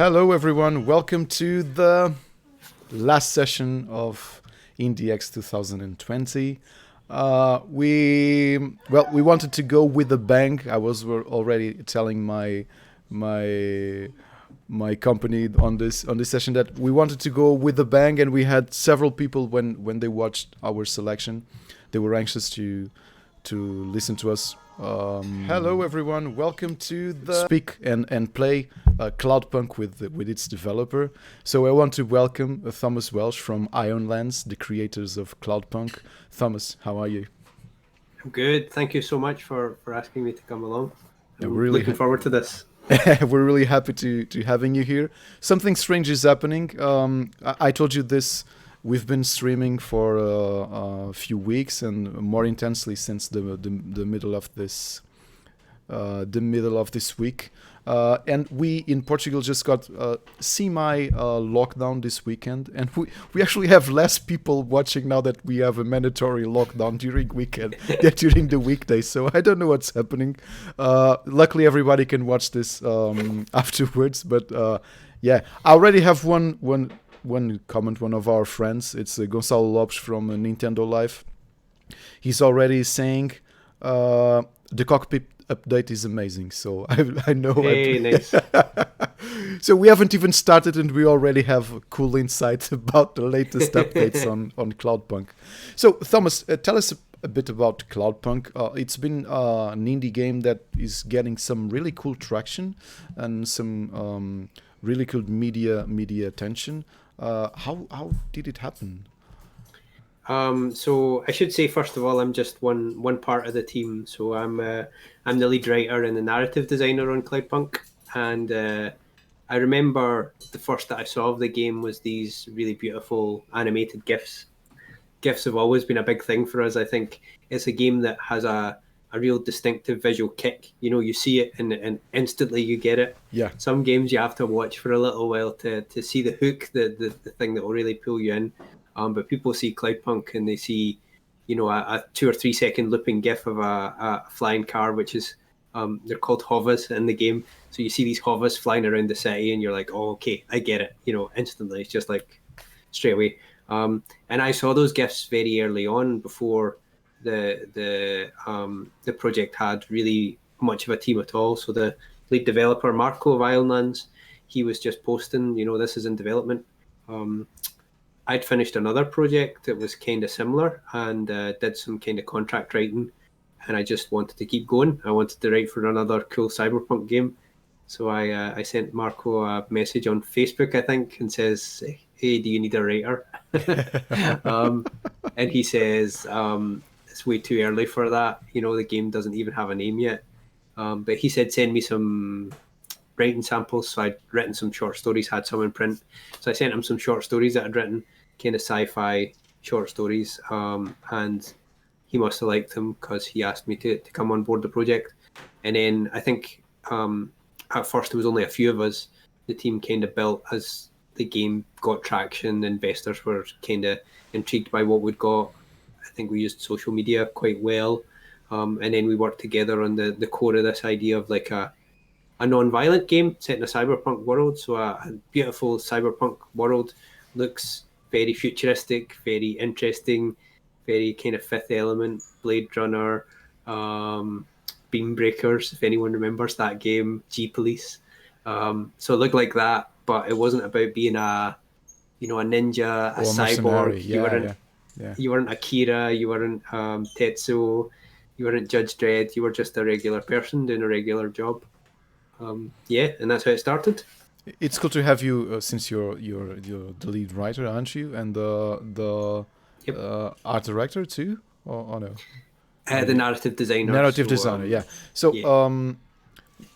Hello, everyone. Welcome to the last session of IndieX 2020. We wanted to go with a bang. I was already telling my company on this session that we wanted to go with a bang, and we had several people when they watched our selection, they were anxious to listen to us. Hello, everyone. Welcome to the Speak and Play Cloudpunk with its developer. So I want to welcome Thomas Welsh from Ionlands, the creators of Cloudpunk. Thomas, how are you? I'm good. Thank you so much for asking me to come along. I'm Really looking forward to this. We're really happy to having you here. Something strange is happening. I told you this. We've been streaming for a few weeks and more intensely since the middle of this week. And we in Portugal just got semi lockdown this weekend, and we actually have less people watching now that we have a mandatory lockdown during weekend than during the weekdays. So I don't know what's happening. Luckily, everybody can watch this afterwards. But yeah, I already have one comment. One of our friends, it's Gonçalo Lopes from Nintendo Live. He's already saying the cockpit update is amazing. So I know. Hey, nice. So we haven't even started, and we already have cool insights about the latest updates on Cloudpunk. So Thomas, tell us a bit about Cloudpunk. It's been an indie game that is getting some really cool traction and some really cool media attention. How did it happen? So I should say, first of all, I'm just one part of the team. So I'm the lead writer and the narrative designer on Cloudpunk. And I remember the first that I saw of the game was these really beautiful animated GIFs. GIFs have always been a big thing for us. I think it's a game that has a real distinctive visual kick. You know, you see it and instantly you get it. Yeah. Some games you have to watch for a little while to see the hook, the thing that will really pull you in. But people see Cloudpunk and they see, you know, a 2 or 3 second looping GIF of a flying car, which is they're called hovers in the game. So you see these hovers flying around the city, and you're like, oh, okay, I get it. You know, instantly, it's just like straight away. And I saw those GIFs very early on before the project had really much of a team at all. So the lead developer Marco of Ionlands, he was just posting, you know, this is in development. I'd finished another project that was kind of similar and did some kind of contract writing, and I just wanted to keep going. I wanted to write for another cool cyberpunk game. So I sent Marco a message on Facebook, I think, and says, hey, do you need a writer? And he says, it's way too early for that. You know, the game doesn't even have a name yet. But he said, send me some writing samples. So I'd written some short stories, had some in print. So I sent him some short stories that I'd written, kind of sci-fi short stories. And he must have liked them because he asked me to come on board the project. And then I think at first there was only a few of us. The team kind of built as the game got traction. Investors were kind of intrigued by what we'd got. I think we used social media quite well. And then we worked together on the core of this idea of like a non-violent game set in a cyberpunk world. So a beautiful cyberpunk world, looks very futuristic, very interesting, very kind of Fifth Element, Blade Runner, Beam Breakers, if anyone remembers that game, G-Police. So it looked like that, but it wasn't about being a ninja, a cyborg. You weren't Akira, you weren't Tetsuo, you weren't Judge Dredd. You were just a regular person doing a regular job. And that's how it started. It's cool to have you since you're the lead writer, aren't you? And the art director too, or no? The narrative designer. Narrative designer, yeah. So,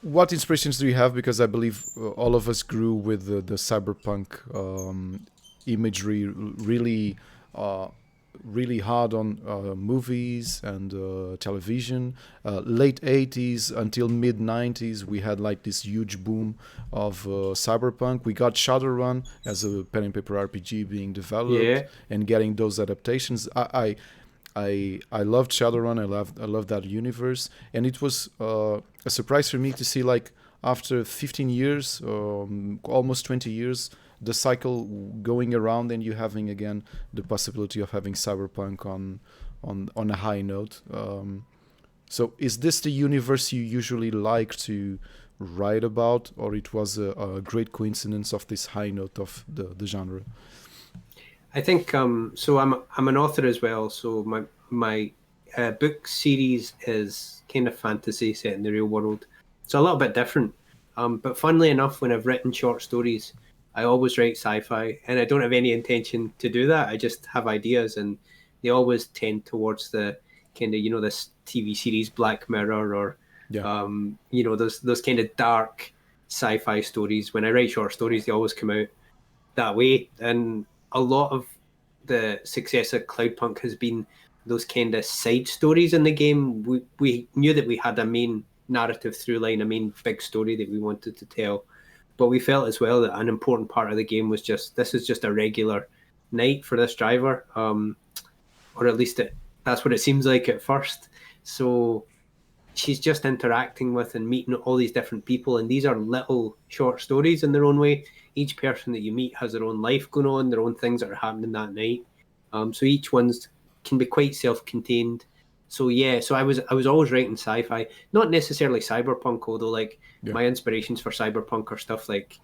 what inspirations do you have? Because I believe all of us grew with the cyberpunk imagery really hard on movies and television. Late 80s until mid 90s, we had like this huge boom of cyberpunk. We got Shadowrun as a pen and paper RPG being developed and getting those adaptations. I loved Shadowrun. I loved that universe, and it was a surprise for me to see like after 15 years, almost 20 years, the cycle going around, and you having again the possibility of having Cyberpunk on a high note. So is this the universe you usually like to write about, or it was a great coincidence of this high note of the genre? I think so. I'm an author as well. So my book series is kind of fantasy set in the real world. It's a little bit different. But funnily enough, when I've written short stories, I always write sci-fi, and I don't have any intention to do that. I just have ideas, and they always tend towards the kind of, this TV series Black Mirror, or Yeah. those kind of dark sci-fi stories. When I write short stories, they always come out that way. And a lot of the success of Cloudpunk has been those kind of side stories in the game. We knew that we had a main narrative through line, a main big story that we wanted to tell, but we felt as well that an important part of the game was this is just a regular night for this driver, or at least that's what it seems like at first. So she's just interacting with and meeting all these different people, and these are little short stories in their own way. Each person that you meet has their own life going on, their own things that are happening that night. So each one's can be quite self-contained. So yeah, so I was always writing sci-fi, not necessarily cyberpunk, although my inspirations for cyberpunk are stuff like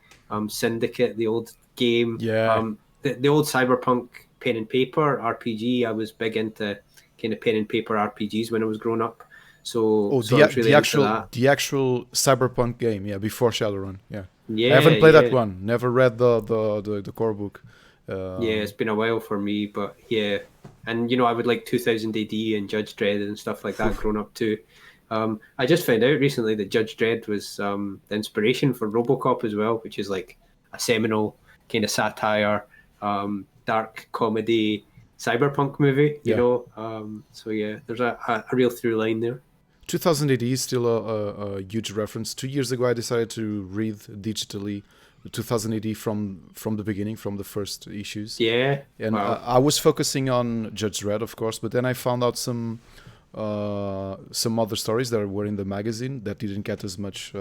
Syndicate, the old game, Yeah. the old cyberpunk pen and paper RPG. I was big into kind of pen and paper RPGs when I was growing up. So, Oh, so I was really into that. the actual Cyberpunk game, yeah, before Shadowrun, yeah. I Yeah, haven't played that yeah. one. Never read the core book. Yeah, it's been a while for me, but yeah. And, I would like 2000 AD and Judge Dredd and stuff like that growing up too. I just found out recently that Judge Dredd was the inspiration for RoboCop as well, which is like a seminal kind of satire, dark comedy, cyberpunk movie, Yeah. So yeah, there's a real through line there. 2000 AD is still a huge reference. 2 years ago, I decided to read digitally 2000 AD from the beginning, from the first issues. Yeah. And Wow. I was focusing on Judge Dredd, of course, but then I found out some other stories that were in the magazine that didn't get as much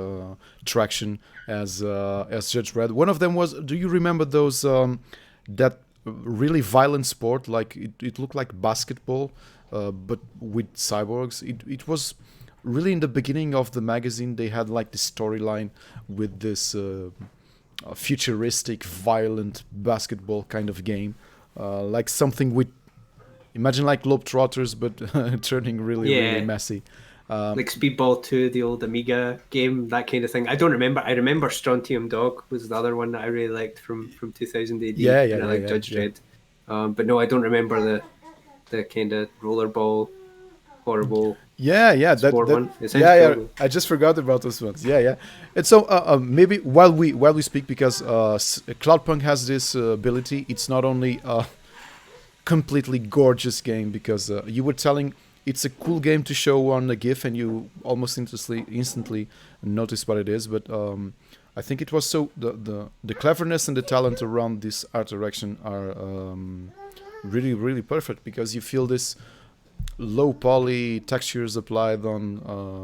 traction as Judge Dredd. One of them was, do you remember those that really violent sport? Like it looked like basketball, but with cyborgs. It was really in the beginning of the magazine. They had like this storyline with this futuristic, violent basketball kind of game, like something with, imagine like Globetrotters, but turning really, Yeah. really messy. Like Speedball 2, the old Amiga game, that kind of thing. I don't remember. I remember Strontium Dog was the other one that I really liked from 2000 AD. Yeah, yeah, And I yeah, like yeah, Judge yeah. Dredd. But no, I don't remember the kind of rollerball, horrible Yeah, yeah, sport one. It sounds yeah, yeah. cool. I just forgot about those ones. Yeah, yeah. And so maybe while we speak, because Cloudpunk has this ability. It's not only a completely gorgeous game, because you were telling it's a cool game to show on a GIF, and you almost instantly notice what it is. But I think it was so the cleverness and the talent around this art direction are really, really perfect, because you feel this low poly textures applied on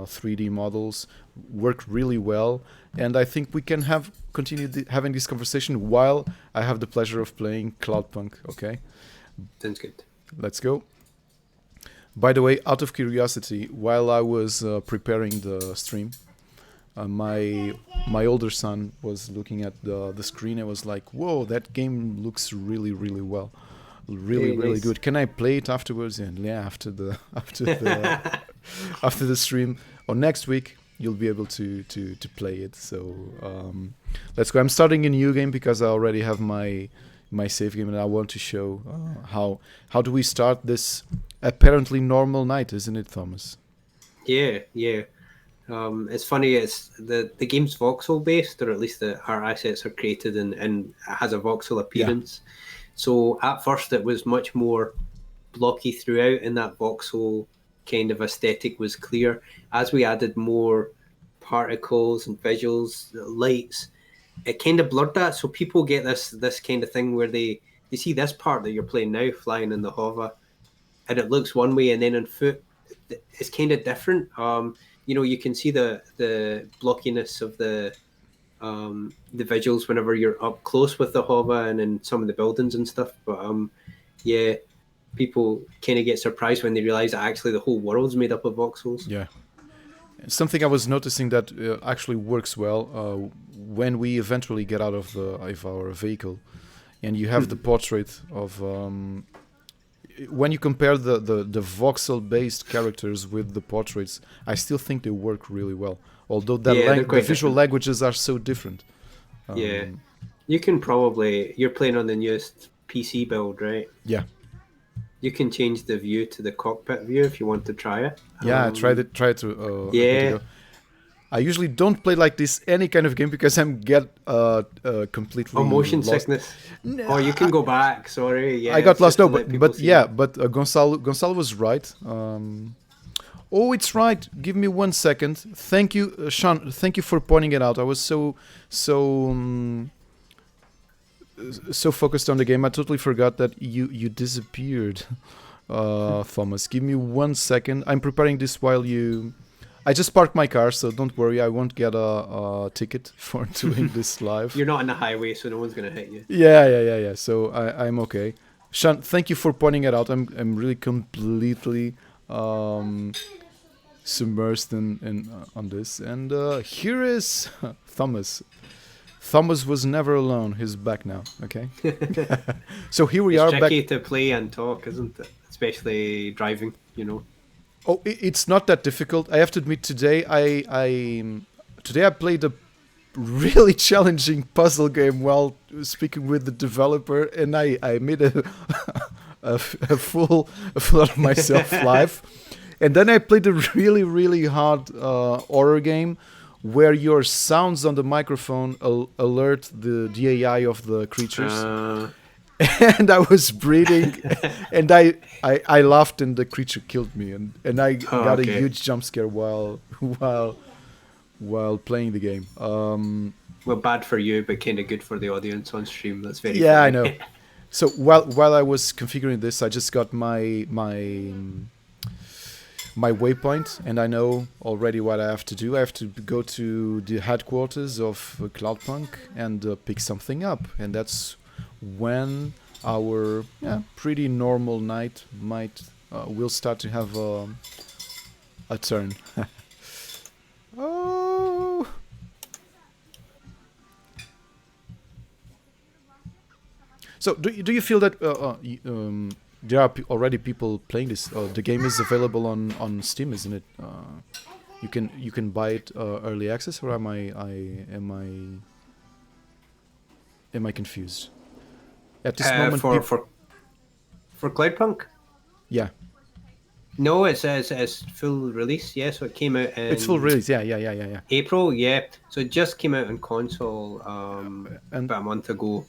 3D models work really well, and I think we can continue having this conversation while I have the pleasure of playing Cloudpunk. Okay, Sounds good. let's go. By the way, out of curiosity, while I was preparing the stream, my older son was looking at the screen and was like, "Whoa, that game looks really, really well." Really, Very really nice. good. Can I play it afterwards? And yeah, after the stream or next week, you'll be able to play it. So let's go. I'm starting a new game because I already have my save game, and I want to show how do we start this apparently normal night, isn't it, Thomas? Yeah, yeah. It's funny. It's the game's voxel based, or at least our assets are created and has a voxel Yeah, appearance. So at first it was much more blocky throughout, and that voxel kind of aesthetic was clear. As we added more particles and visuals, lights, it kind of blurred that. So people get this kind of thing where they see this part that you're playing now, flying in the hover, and it looks one way, and then on foot it's kind of different. you can see the blockiness of the visuals whenever you're up close with the hover and in some of the buildings and stuff. But yeah, people kind of get surprised when they realize that actually the whole world's made up of voxels. Yeah. Something I was noticing that actually works well when we eventually get out of our vehicle, and you have the portrait of. When you compare the voxel-based characters with the portraits, I still think they work really well. Although the visual languages are so different. Yeah, you can probably. You're playing on the newest PC build, right? Yeah. You can change the view to the cockpit view if you want to try it. Yeah, I tried to. Yeah. I usually don't play like this any kind of game because I'm completely motion lost. Sickness. No, you can go back. Sorry, yeah. I got lost. No, but Gonzalo was right. Oh, it's right. Give me 1 second. Thank you, Sean. Thank you for pointing it out. I was so focused on the game. I totally forgot that you disappeared, Thomas. Give me 1 second. I'm preparing this while you. I just parked my car, so don't worry. I won't get a ticket for doing this live. You're not on the highway, so no one's gonna hit you. Yeah. So I'm okay. Sean, thank you for pointing it out. I'm really completely submersed in on this. And here is Thomas. Thomas was never alone. He's back now. Okay. So here we are. It's tricky to play and talk, isn't it? Especially driving. Oh, it's not that difficult. I have to admit, today I played a really challenging puzzle game while speaking with the developer, and I made a fool of myself live. And then I played a really, really hard horror game where your sounds on the microphone alert the AI of the creatures. And I was breathing, and I laughed, and the creature killed me, and I got a huge jump scare while playing the game. Well, bad for you, but kind of good for the audience on stream. That's very funny. I know. So while I was configuring this, I just got my waypoint, and I know already what I have to do. I have to go to the headquarters of Cloudpunk and pick something up, and that's when our pretty normal night will start to have a turn. Oh. So do you feel that there are already people playing this? The game is available on Steam, isn't it? You can buy it early access, or am I confused? At this moment, for Cloudpunk? Yeah. No, it says it's full release. Yeah, so it came out in. It's full release. Yeah. April. Yeah, so it just came out on console about a month ago.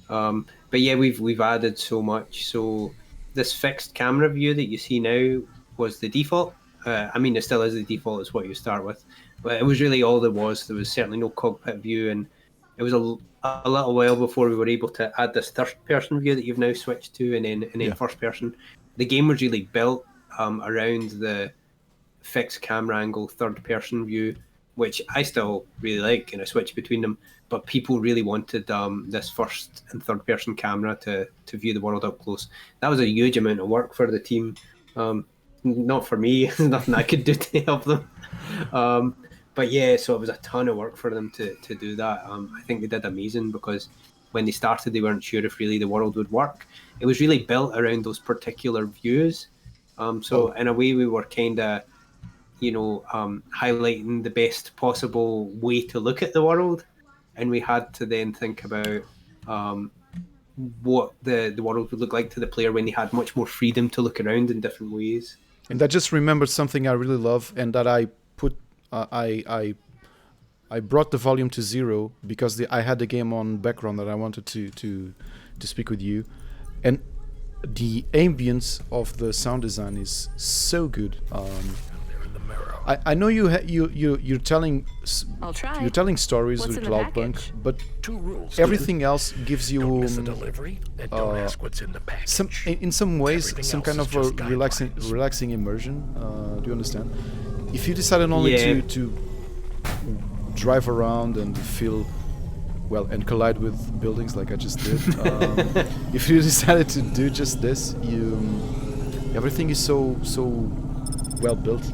But yeah, we've added so much. So this fixed camera view that you see now was the default. I mean, it still is the default. It's what you start with, but it was really all there was. There was certainly no cockpit view, and it was a little while before we were able to add this third-person view that you've now switched to, and then first-person. The game was really built around the fixed camera angle third-person view, which I still really like, and I switch between them. But people really wanted this first and third-person camera to view the world up close. That was a huge amount of work for the team. Not for me. Nothing I could do to help them. But yeah, so it was a ton of work for them to do that. I think they did amazing, because when they started, they weren't sure if really the world would work. It was really built around those particular views. So in a way, we were kind of, highlighting the best possible way to look at the world. And we had to then think about what the world would look like to the player when they had much more freedom to look around in different ways. And I just remembered something I really love, and that I put... I brought the volume to 0 because I had the game on background that I wanted to speak with you, and the ambience of the sound design is so good. I know you're telling stories with Cloudpunk, but everything else gives you in some ways some kind of a relaxing immersion. Do you understand? if you decided only Yeah. to drive around and feel well and collide with buildings like I just did, if you decided to do just this, everything is so well built.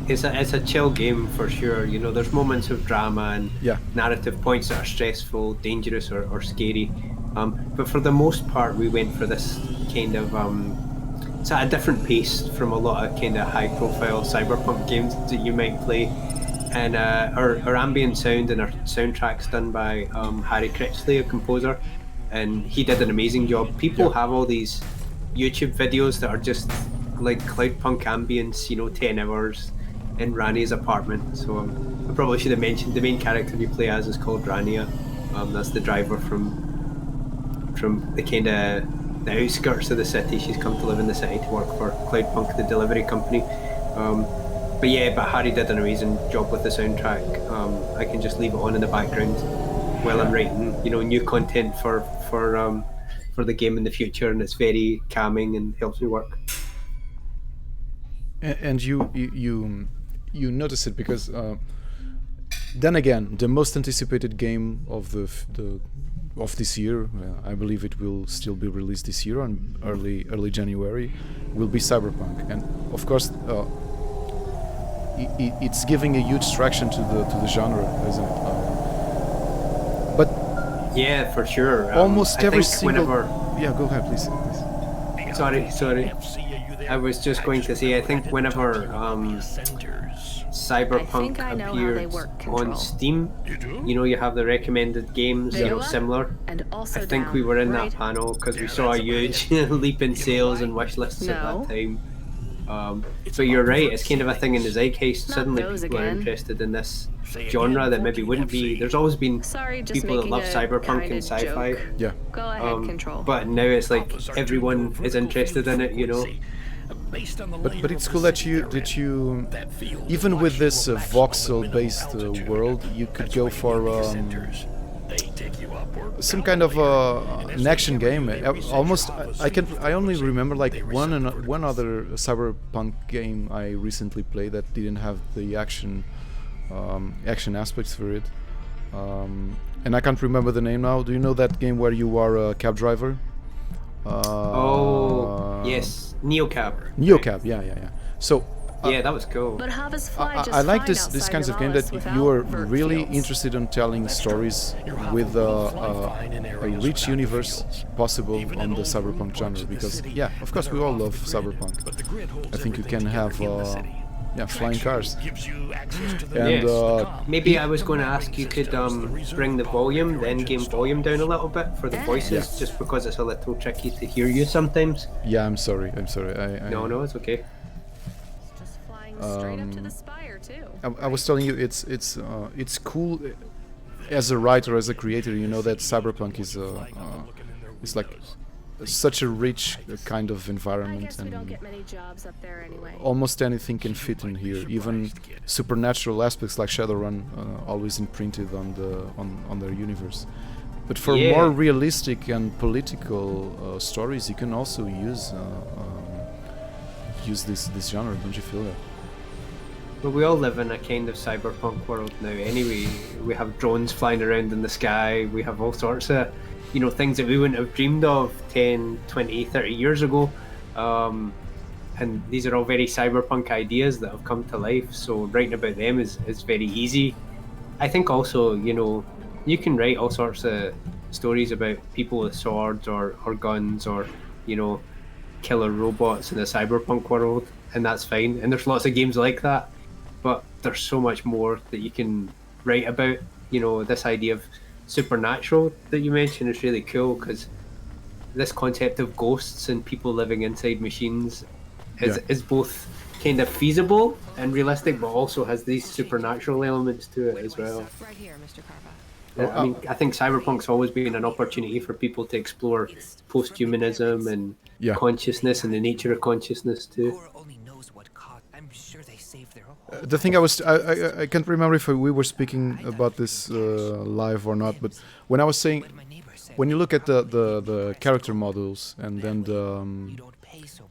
It's a chill game for sure. You know, there's moments of drama and Yeah. narrative points that are stressful, dangerous, or scary. But for the most part, we went for this kind of it's at a different pace from a lot of kind of high-profile cyberpunk games that you might play. And our ambient sound and our soundtrack's done by Harry Critchley, a composer, and he did an amazing job. People have all these YouTube videos that are just like Cloudpunk ambience, 10 hours in Rania's apartment. So I probably should have mentioned the main character you play as is called Rania. That's the driver from the kind of the outskirts of the city. She's come to live in the city to work for Cloudpunk, the delivery company. But Harry did an amazing job with the soundtrack. I can just leave it on in the background while I'm writing, new content for the game in the future, and it's very calming and helps me work. And you notice it because then again, the most anticipated game of of this year, I believe it will still be released this year on early January, will be Cyberpunk, and of course it's giving a huge traction to the genre, isn't it? But yeah, for sure. Almost I every think single. whenever. Yeah, go ahead, please. Sorry. I was just going to say, I think whenever Cyberpunk appeared on Steam, you have the recommended games, similar. I think we were in that panel because we saw a huge leap in sales and wish lists at that time. But you're right, it's kind of a thing in the zeitgeist. Suddenly people are interested in this genre that maybe wouldn't be. There's always been people that love cyberpunk and sci-fi. Yeah. Go ahead, Control. But now it's like everyone is interested in it, But it's cool that you even with this voxel-based world, you could go for some kind of an action game. Almost, I only remember like one other cyberpunk game I recently played that didn't have the action aspects for it, and I can't remember the name now. Do you know that game where you are a cab driver? Yes, Neocab. Neocab, yeah. So. Yeah, that was cool. But I like this kinds of game that you are really interested in telling stories with a rich universe possible on the cyberpunk genre, because of course we all love cyberpunk. I think you can have flying cars. And maybe I was going to ask you could bring the volume, the in-game volume down a little bit for the voices, just because it's a little tricky to hear you sometimes. Yeah, I'm sorry. No, it's okay. Straight up to the spire too. I was telling you, it's cool as a writer, as a creator. You know that cyberpunk is it's like such a rich kind of environment, and almost anything can fit in here. Even supernatural aspects like Shadowrun, always imprinted on their universe. But for more realistic and political stories, you can also use this genre. Don't you feel that? Well, we all live in a kind of cyberpunk world now anyway. We have drones flying around in the sky. We have all sorts of, things that we wouldn't have dreamed of 10, 20, 30 years ago. And these are all very cyberpunk ideas that have come to life. So writing about them is very easy. I think also, you can write all sorts of stories about people with swords or guns or, killer robots in the cyberpunk world, and that's fine. And there's lots of games like that. But there's so much more that you can write about. This idea of supernatural that you mentioned is really cool, because this concept of ghosts and people living inside machines is both kind of feasible and realistic, but also has these supernatural elements to it as well. Right here, Mr. Carva. I think cyberpunk's always been an opportunity for people to explore post-humanism and consciousness and the nature of consciousness too. The thing I can't remember if we were speaking about this live or not, but when I was saying, when you look at the character models and then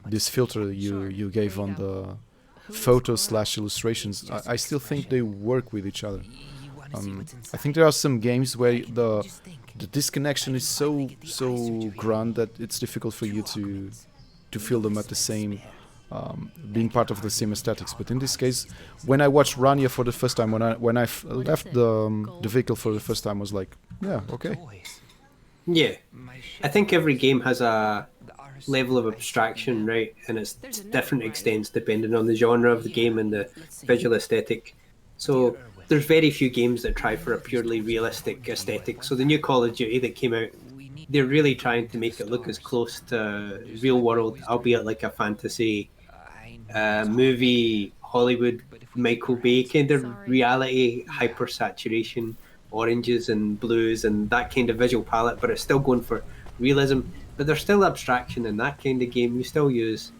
this filter you gave on photos/illustrations, I still think they work with each other. I think there are some games where the disconnection is so grand that it's difficult for you to feel them at the same, being part of the same aesthetics. But in this case, when I watched Rania for the first time, when I left the vehicle for the first time, I was like, yeah, okay. Yeah, I think every game has a level of abstraction, right? And it's different extents depending on the genre of the game and the visual aesthetic. So there's very few games that try for a purely realistic aesthetic. So the new Call of Duty that came out, they're really trying to make it look as close to real world, albeit like a fantasy movie, Hollywood, Michael Bay kind of reality, hyper saturation, oranges and blues and that kind of visual palette, but it's still going for realism. But there's still abstraction in that kind of game. You still use,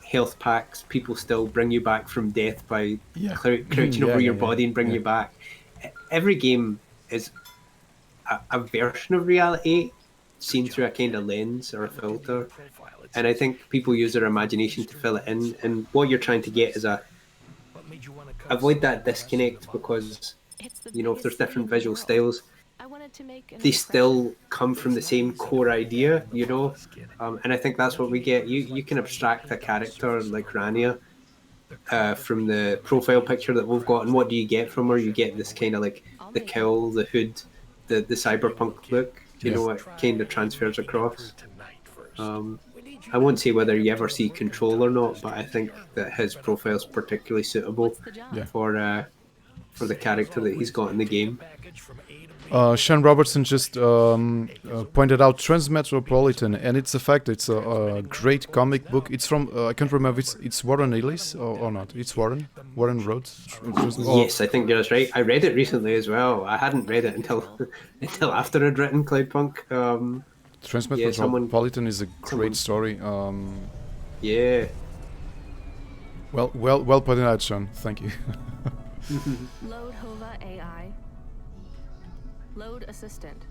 health packs. People still bring you back from death by crouching over your body and bring you back. Every game is a version of reality seen through a kind of lens or a filter. And I think people use their imagination to fill it in. And what you're trying to get is avoid that disconnect, because, if there's different visual styles, they still come from the same core idea, and I think that's what we get. You can abstract a character like Rania from the profile picture that we've got, and what do you get from her? You get this kind of like the cowl, the hood, the cyberpunk look, it kind of transfers across. I won't say whether you ever see Control or not, but I think that his profile's particularly suitable for the character that he's got in the game. Sean Robertson just pointed out Transmetropolitan, and it's a fact. It's a great comic book. It's from I can't remember. It's Warren Ellis or not? It's Warren wrote. Yes, I think that's right. I read it recently as well. I hadn't read it until after I'd written Cloudpunk. Transmetropolitan is a great story. Yeah. Well put out, Sean. Thank you. Load Hova AI. Load assistant.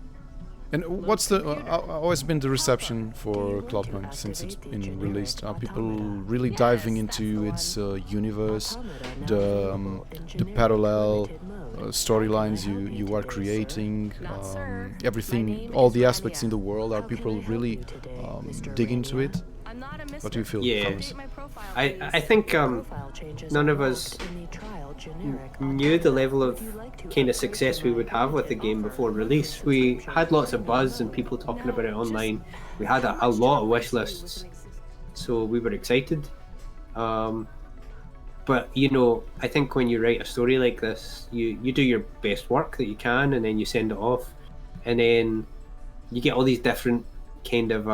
And what's how has been the reception for Cloudpunk since it's been released? Are people really diving into its universe, the parallel storylines you are creating, everything, all the aspects in the world? Are people really digging into it? What do you feel? Yeah, Thomas? I think none of us knew the level of kind of success we would have with the game before release. We had lots of buzz and people talking about it online. We had a lot of wish lists, so we were excited. But I think when you write a story like this, you do your best work that you can, and then you send it off, and then you get all these different kind of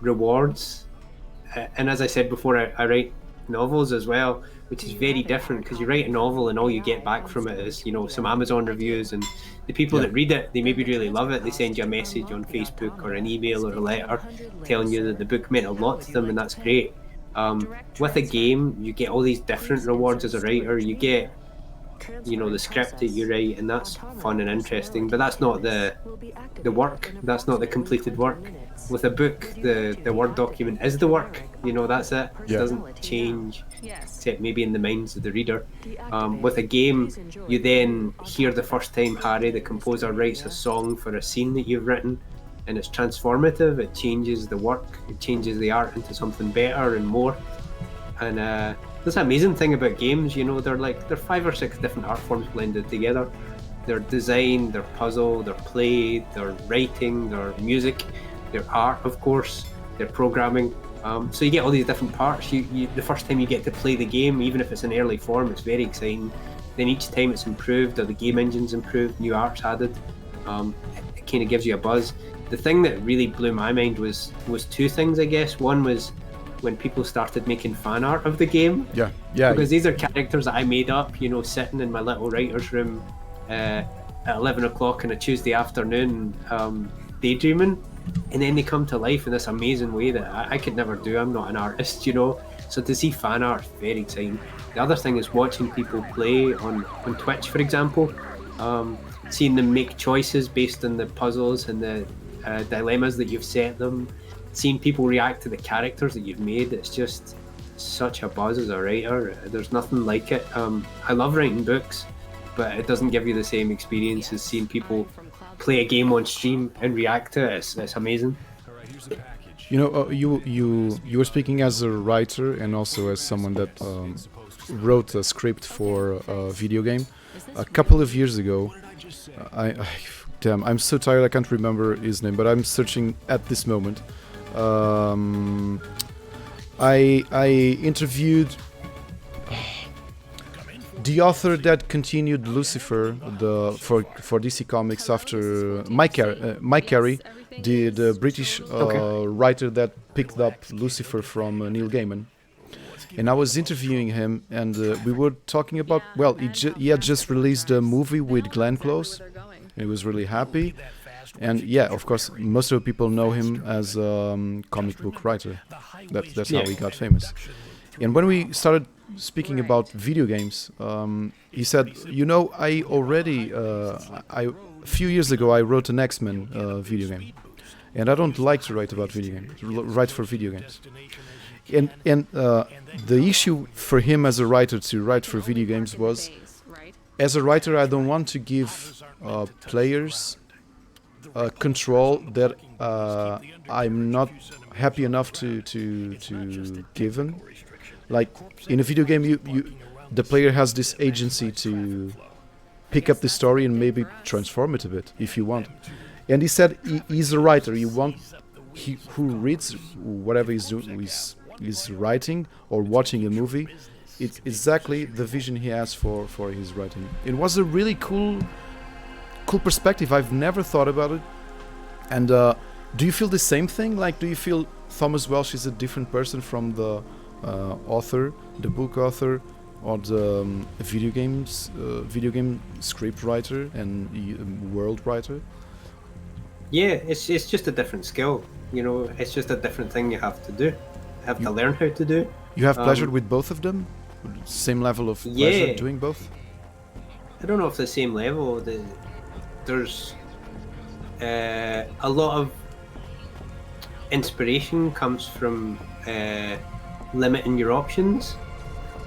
rewards. And as I said before, I write novels as well, which is very different, because you write a novel and all you get back from it is some Amazon reviews, and the people that read it, they maybe really love it. They send you a message on Facebook or an email or a letter telling you that the book meant a lot to them, and that's great. With a game, you get all these different rewards as a writer. You get the script that you write, and that's fun and interesting, but that's not the work. That's not the completed work. With a book, the Word document is the work. That's it. It doesn't change, except maybe in the minds of the reader. With a game, you then hear the first time Harry, the composer, writes a song for a scene that you've written, and it's transformative. It changes the work. It changes the art into something better and more. And that's an amazing thing about games. They're 5 or 6 different art forms blended together. Their design, their puzzle, their play, their writing, their music, their art, of course, their programming. So you get all these different parts. The first time you get to play the game, even if it's in early form, it's very exciting. Then each time it's improved, or the game engine's improved, new art's added. It kind of gives you a buzz. The thing that really blew my mind was 2 things, I guess. One was when people started making fan art of the game. Yeah. Because these are characters that I made up, sitting in my little writer's room at 11 o'clock on a Tuesday afternoon, daydreaming. And then they come to life in this amazing way that I could never do. I'm not an artist, So to see fan art is very exciting. The other thing is watching people play on Twitch, for example. Seeing them make choices based on the puzzles and the dilemmas that you've set them. Seeing people react to the characters that you've made, it's just such a buzz as a writer. There's nothing like it. I love writing books, but it doesn't give you the same experience as seeing people play a game on stream and react to it. It's amazing. You know, you were speaking as a writer and also as someone that wrote a script for a video game. A couple of years ago, damn, I'm so tired I can't remember his name, but I'm searching at this moment. I interviewed the author that continued Lucifer for DC Comics after Mike Carey, the British writer that picked up Lucifer from Neil Gaiman. And I was interviewing him, and we were talking about, well, he had just released a movie with Glenn Close. He was really happy. And yeah, of course, most of the people know him as a comic book writer. That's how he got famous. And when we started speaking about video games, he said, you know, I already, a few years ago, I wrote an X-Men video game. And I don't like to write about video games, write for video games. And the issue for him as a writer to write for video games was, as a writer, I don't want to give players control that I'm not happy enough to give them. Like in a video game, the player has this agency to pick up the story and maybe transform it a bit if you want. And he said he's a writer. Who reads whatever he's writing or watching a movie. It's exactly the vision he has for his writing. It was a really cool perspective. I've never thought about it. And do you feel the same thing? Like, do you feel Thomas Welsh is a different person from the author, the book author, or the video game script writer and world writer? Yeah, it's just a different skill. You know, it's just a different thing you have to do. Have to learn how to do. You have pleasure with both of them? Same level of pleasure doing both? I don't know if the same level. There's a lot of inspiration comes from limiting your options.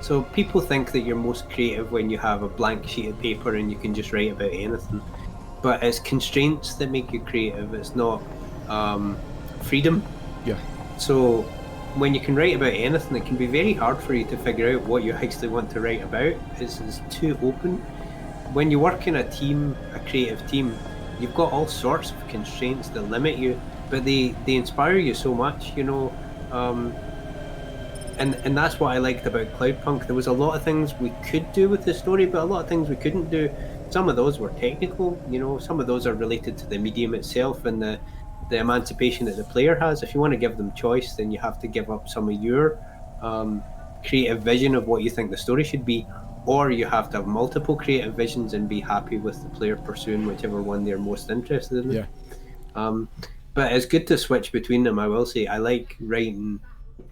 So people think that you're most creative when you have a blank sheet of paper and you can just write about anything. But it's constraints that make you creative. It's not freedom. Yeah. So when you can write about anything, it can be very hard for you to figure out what you actually want to write about. It's too open. When you work in a team, a creative team, you've got all sorts of constraints that limit you, but they inspire you so much, you know. And that's what I liked about Cloudpunk. There was a lot of things we could do with the story, but a lot of things we couldn't do. Some of those were technical, you know, some of those are related to the medium itself and the emancipation that the player has. If you want to give them choice, then you have to give up some of your creative vision of what you think the story should be, or you have to have multiple creative visions and be happy with the player pursuing whichever one they're most interested in. Yeah. But it's good to switch between them. I will say I like writing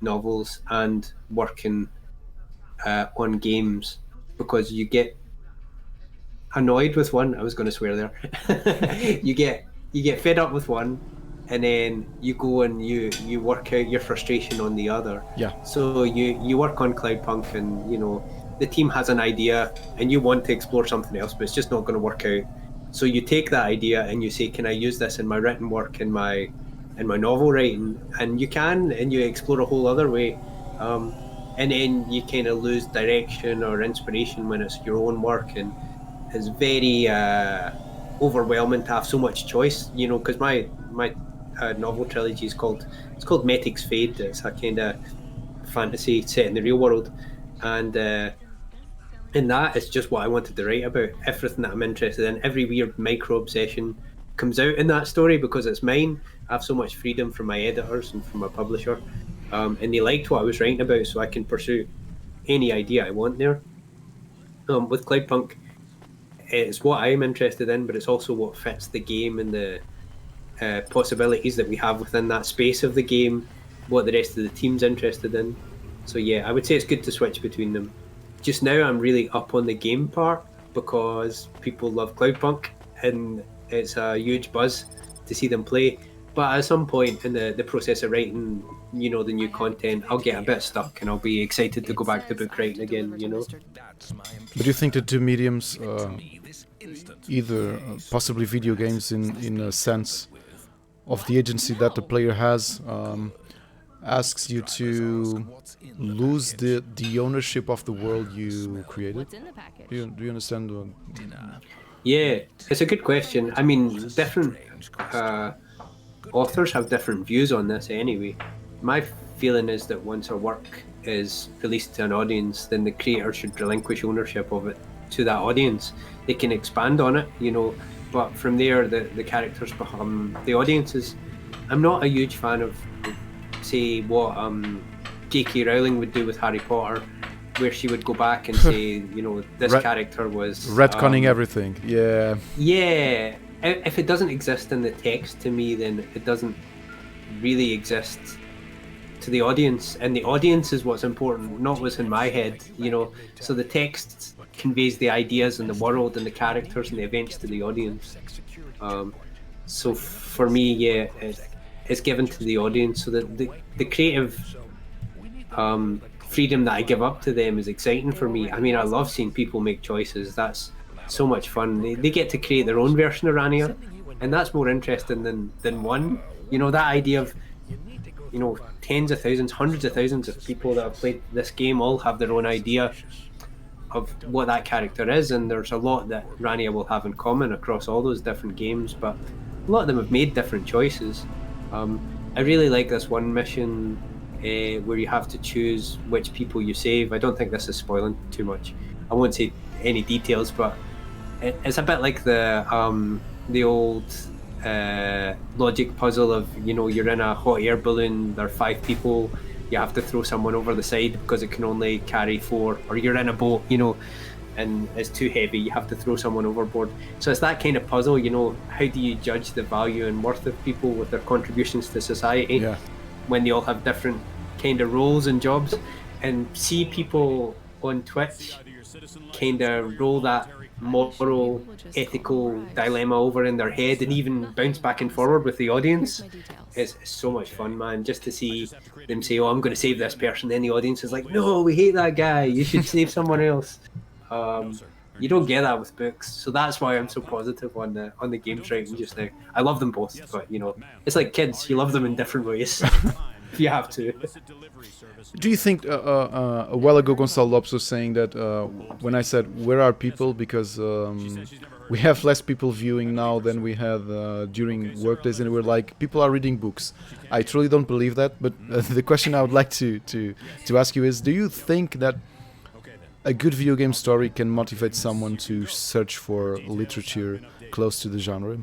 novels and working on games because you get annoyed with one. I was going to swear there. you get fed up with one, and then you go and you work out your frustration on the other. Yeah. So you work on Cloudpunk, and you know the team has an idea, and you want to explore something else, but it's just not going to work out. So you take that idea and you say, "Can I use this in my written work, in my novel writing?" And you can, and you explore a whole other way. And then you kind of lose direction or inspiration when it's your own work, and it's very overwhelming to have so much choice, you know, because my novel trilogy is called Metic's Fade. It's a kind of fantasy set in the real world, and in that it's just what I wanted to write about. Everything that I'm interested in, every weird micro obsession comes out in that story because it's mine. I have so much freedom from my editors and from my publisher, and they liked what I was writing about, so I can pursue any idea I want there. With Cloudpunk, it's what I'm interested in, but it's also what fits the game and the possibilities that we have within that space of the game, what the rest of the team's interested in. So yeah, I would say it's good to switch between them. Just now I'm really up on the game part because people love Cloudpunk and it's a huge buzz to see them play. But at some point in the process of writing, you know, the new content, I'll get a bit stuck and I'll be excited to go back to book writing again, you know. But do you think the two mediums, either possibly video games in a sense of the agency that the player has, asks you to lose the ownership of the world you created? What's in the package? Do you understand? Yeah, it's a good question. I mean, different authors have different views on this anyway. My feeling is that once a work is released to an audience, then the creator should relinquish ownership of it to that audience. They can expand on it, you know, but from there the characters become the audiences. I'm not a huge fan of, say, what J.K. Rowling would do with Harry Potter, where she would go back and say, you know, this character was retconning everything. Yeah. Yeah. If it doesn't exist in the text, to me, then it doesn't really exist to the audience, and the audience is what's important, not what's in my head, you know. So the text conveys the ideas and the world and the characters and the events to the audience. So for me, yeah, it's given to the audience, so that the creative freedom that I give up to them is exciting for me. I mean, I love seeing people make choices. That's so much fun. They get to create their own version of Rania, and that's more interesting than one. You know, that idea of, you know, tens of thousands, hundreds of thousands of people that have played this game all have their own idea of what that character is, and there's a lot that Rania will have in common across all those different games, but a lot of them have made different choices. I really like this one mission where you have to choose which people you save. I don't think this is spoiling too much. I won't say any details, but it's a bit like the old logic puzzle of, you know, you're in a hot air balloon, there are 5 people, you have to throw someone over the side because it can only carry 4, or you're in a boat, you know, and it's too heavy, you have to throw someone overboard. So it's that kind of puzzle, you know, how do you judge the value and worth of people with their contributions to society when they all have different kind of roles and jobs, and see people on Twitch kind of roll that moral, ethical dilemma over in their head and even bounce back and forward with the audience. It's so much fun, man, just to see them say, oh, I'm going to save this person, then the audience is like, no, we hate that guy, you should save someone else. You don't get that with books, so that's why I'm so positive on the games writing just now. I love them both, but, you know, it's like kids, you love them in different ways. You have to. Do you think a while ago Gonçalo Lopes was saying that when I said where are people, because we have less people viewing now than we had during workdays, and we're like, people are reading books. I truly don't believe that, but the question I would like to ask you is, do you think that a good video game story can motivate someone to search for literature close to the genre?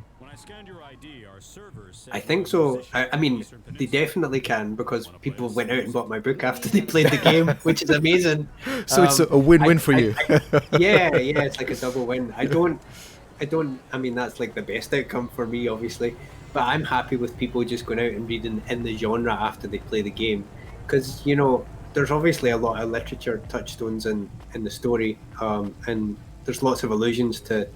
I think so. I mean, they definitely can, because people went out and bought my book after they played the game, which is amazing. So it's a win-win for you. Yeah, it's like a double win. I mean, that's like the best outcome for me, obviously, but I'm happy with people just going out and reading in the genre after they play the game, because, you know, there's obviously a lot of literature touchstones in the story, and there's lots of allusions to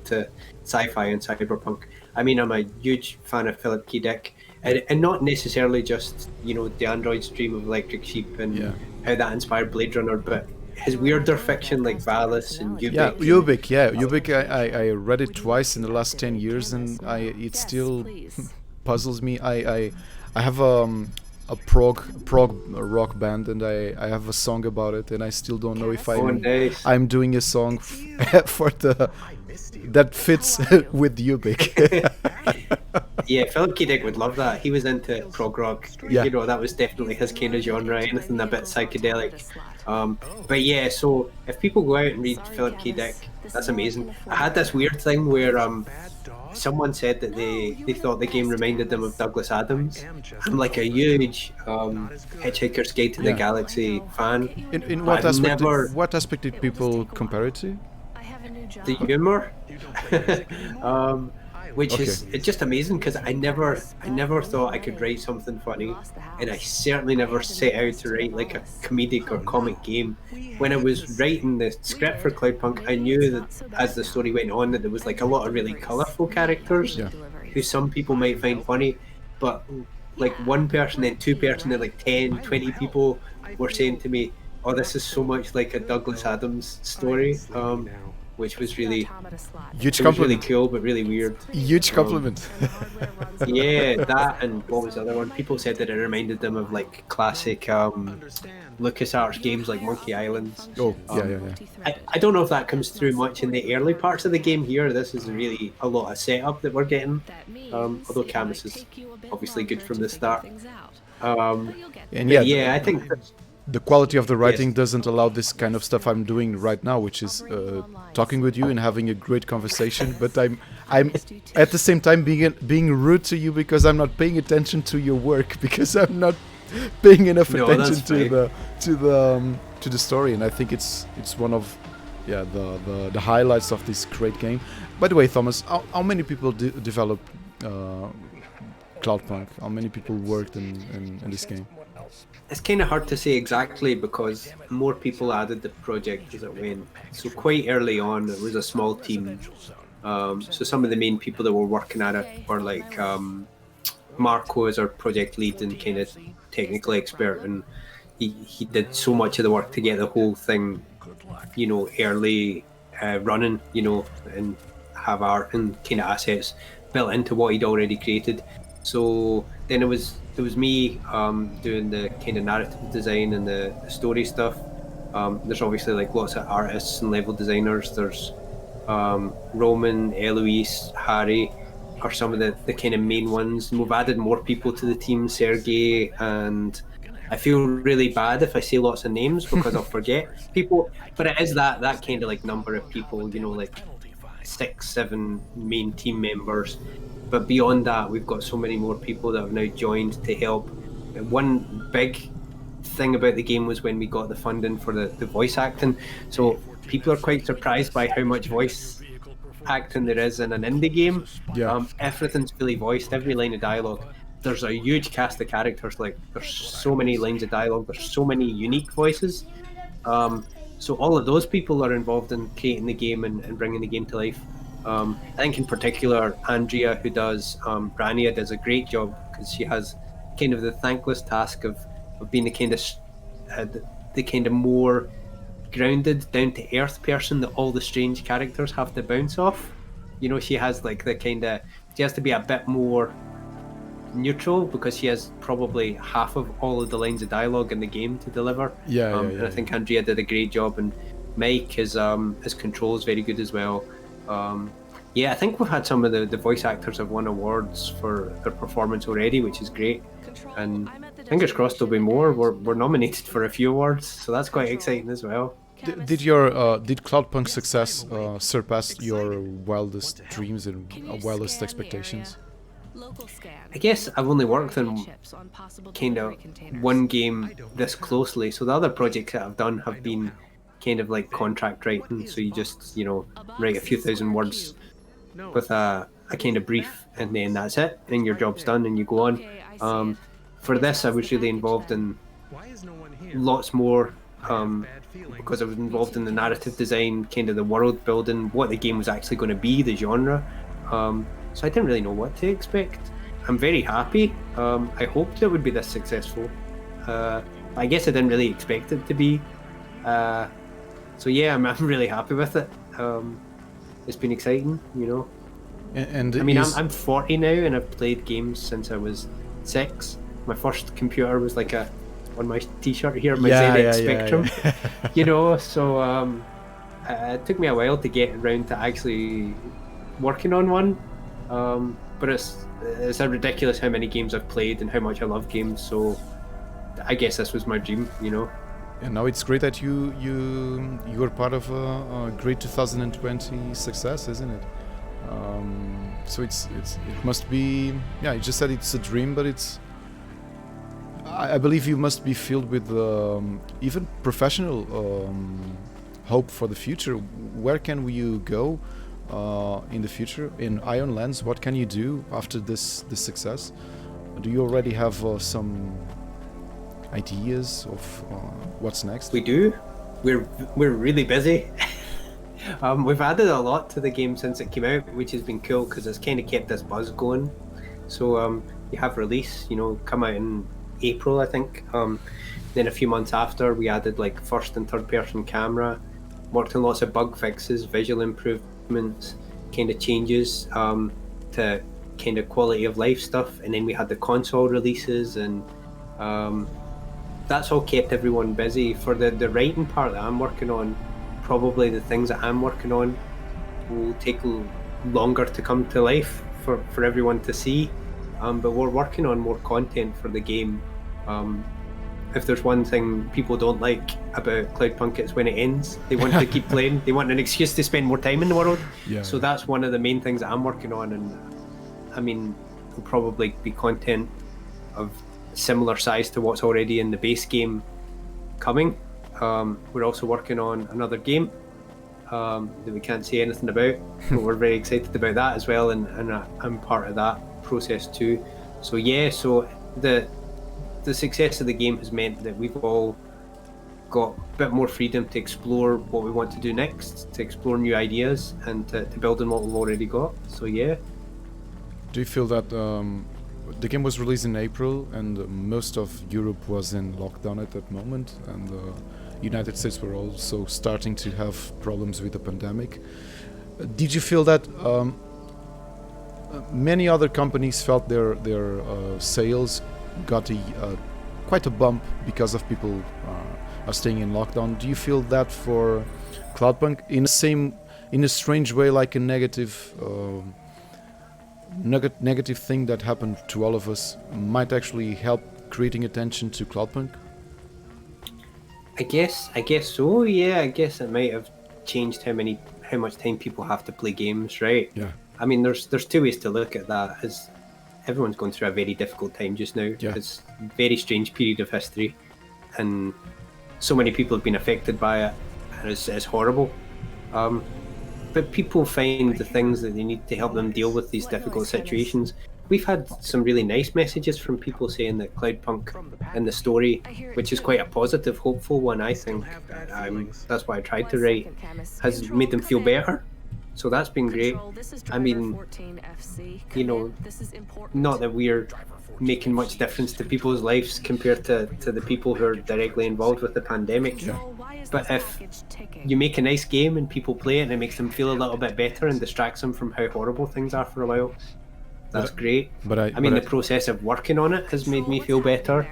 sci-fi and cyberpunk. I mean, I'm a huge fan of Philip K. Dick, and not necessarily just, you know, the android's dream of Electric Sheep and how that inspired Blade Runner, but his weirder fiction like Valis and Ubik. Ubik, I read it twice in the last 10 years, and it still puzzles me. I have a prog rock band, and I have a song about it, and I still don't know if I'm doing a song for that fits with Ubik. Yeah, Philip K. Dick would love that. He was into prog rock. You know, that was definitely his kind of genre, anything a bit psychedelic. But yeah, so if people go out and read Philip K. Dick, that's amazing. I had this weird thing where someone said that they thought the game reminded them of Douglas Adams. I'm like a huge Hitchhiker's Guide to the Galaxy fan. In what aspect? What aspect did people compare it to? The humor, which is it's just amazing, because I never thought I could write something funny, and I certainly never set out to write like a comedic or comic game. When I was writing the script for Cloudpunk, I knew that as the story went on that there was like a lot of really colourful characters who some people might find funny, but like one person, then two person, then like 10, 20 people were saying to me, "Oh, this is so much like a Douglas Adams story," which was really Huge it was really compliment. cool, but really weird. Huge compliment. Yeah, that and what was the other one? People said that it reminded them of like classic LucasArts games like Monkey Islands. Oh, yeah, Um, yeah, yeah. I don't know if that comes through much in the early parts of the game here. This is really a lot of setup that we're getting. Although Camus is obviously good from the start. And But yeah, I think the quality of the writing doesn't allow this kind of stuff I'm doing right now, which is talking with you and having a great conversation. But I'm at the same time being rude to you because I'm not paying attention to your work because I'm not paying enough No, attention that's to the story. And I think it's one of the highlights of this great game. By the way, Thomas, how many people developed Cloudpunk? How many people worked in this game? it's kind of hard to say exactly because more people added the project as it went. So quite early on, it was a small team. So some of the main people that were working at it were like Marco is our project lead and kind of technical expert, and he did so much of the work to get the whole thing, early running, and have art and kind of assets built into what he'd already created. So then it was me doing the kind of narrative design and the story stuff. There's obviously like lots of artists and level designers. There's Roman, Eloise, Harry are some of the kind of main ones. And we've added more people to the team, Sergey, and I feel really bad if I say lots of names because I'll forget people. But it is that kind of like number of people, like 6, 7 main team members. But beyond that, we've got so many more people that have now joined to help. One big thing about the game was when we got the funding for the voice acting. So people are quite surprised by how much voice acting there is in an indie game. Yeah. Everything's fully voiced, every line of dialogue. There's a huge cast of characters. Like there's so many lines of dialogue. There's so many unique voices. So all of those people are involved in creating the game and bringing the game to life. I think in particular, Andrea, who does Brania, does a great job because she has kind of the thankless task of being the kind of more grounded, down to earth person that all the strange characters have to bounce off. She has like she has to be a bit more neutral because she has probably half of all of the lines of dialogue in the game to deliver. And I think Andrea did a great job, and Mike his control is very good as well. I think we've had some of the voice actors have won awards for their performance already, which is great. And fingers crossed there'll be more. We're nominated for a few awards, so that's quite exciting as well. Did Cloudpunk's success surpass your wildest dreams and wildest expectations? I guess I've only worked on kind of one game this closely, so the other projects that I've done have been kind of like contract writing, so you just write a few thousand words with a kind of brief, and then that's it, and your job's done and you go on. For this I was really involved in lots more because I was involved in the narrative design, kind of the world building, what the game was actually going to be, the genre. So I didn't really know what to expect. I'm very happy. I hoped it would be this successful. I guess I didn't really expect it to be. So yeah, I'm really happy with it. It's been exciting, And I mean, I'm 40 now, and I've played games since I was 6. My first computer was like on my T-shirt here, my ZX Spectrum. So it took me a while to get around to actually working on one. But it's ridiculous how many games I've played and how much I love games. So I guess this was my dream, And now it's great that you are part of a great 2020 success, isn't it? So it must be, you just said it's a dream, but I believe you must be filled with even professional hope for the future. Where can you go in the future in Ironlands? What can you do after this success? Do you already have some ideas of what's next? We do. We're really busy. We've added a lot to the game since it came out, which has been cool because it's kind of kept this buzz going. So you have release, come out in April, I think. Then a few months after, we added like first and third person camera, worked on lots of bug fixes, visual improvements, kind of changes to kind of quality of life stuff, and then we had the console releases, and that's all kept everyone busy. For the writing part that I'm working on, probably the things that I'm working on will take longer to come to life for everyone to see, but we're working on more content for the game. If there's one thing people don't like about Cloudpunk, it's when it ends. They want to keep playing. They want an excuse to spend more time in the world. Yeah. So that's one of the main things that I'm working on, and I mean, there'll probably be content of similar size to what's already in the base game coming. We're also working on another game that we can't say anything about, but we're very excited about that as well, and I'm part of that process too. So yeah, so the success of the game has meant that we've all got a bit more freedom to explore what we want to do next, to explore new ideas, and to build on what we've already got. So yeah. Do you feel that the game was released in April and most of Europe was in lockdown at that moment, and United States were also starting to have problems with the pandemic? Did you feel that many other companies felt their sales got quite a bump because of people are staying in lockdown? Do you feel that for Cloudpunk in a strange way, like a negative thing that happened to all of us might actually help creating attention to Cloudpunk? I guess so. Yeah, I guess it might have changed how much time people have to play games, right? Yeah. I mean, there's two ways to look at that. As everyone's going through a very difficult time just now. Yeah. It's a very strange period of history, and so many people have been affected by it, and it's horrible. But people find the things that they need to help them deal with these difficult situations. We've had some really nice messages from people saying that Cloudpunk and the story, which is quite a positive, hopeful one, I think, that's what I tried to write, has made them feel better. So that's been great. I mean, not that we're making much difference to people's lives compared to the people who are directly involved with the pandemic. Yeah. But if you make a nice game and people play it and it makes them feel a little bit better and distracts them from how horrible things are for a while, that's great. But I mean, the process of working on it has made me feel better.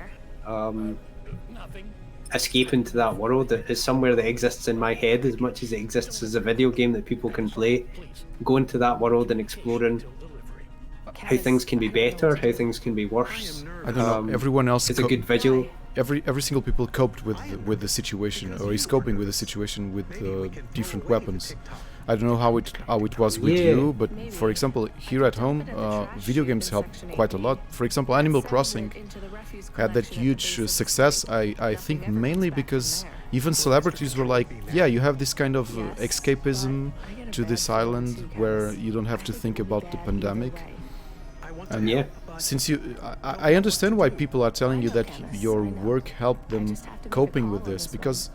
Escape into that world that is somewhere that exists in my head as much as it exists as a video game that people can play. Go into that world and exploring how things can be better, how things can be worse. I don't know. Everyone else. It's a good visual. Every single people coped with the situation, or is coping with the situation with different weapons. I don't know how it was with you, but for example, here at home, video games help quite a lot. For example, Animal Crossing had that huge success. I think mainly because even celebrities were like, yeah, you have this kind of escapism to this island where you don't have to think about the pandemic. And yeah. Since I understand why people are telling you that your work helped them coping with this, because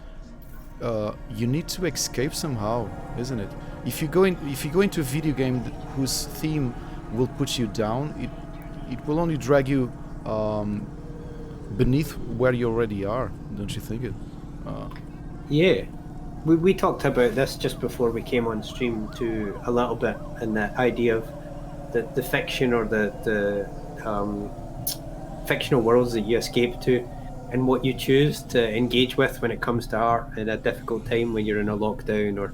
you need to escape somehow, isn't it? If you go into a video game whose theme will put you down, it will only drag you beneath where you already are. Don't you think it? Yeah, we talked about this just before we came on stream too a little bit, and the idea of the fiction or the fictional worlds that you escape to, and what you choose to engage with when it comes to art in a difficult time when you're in a lockdown or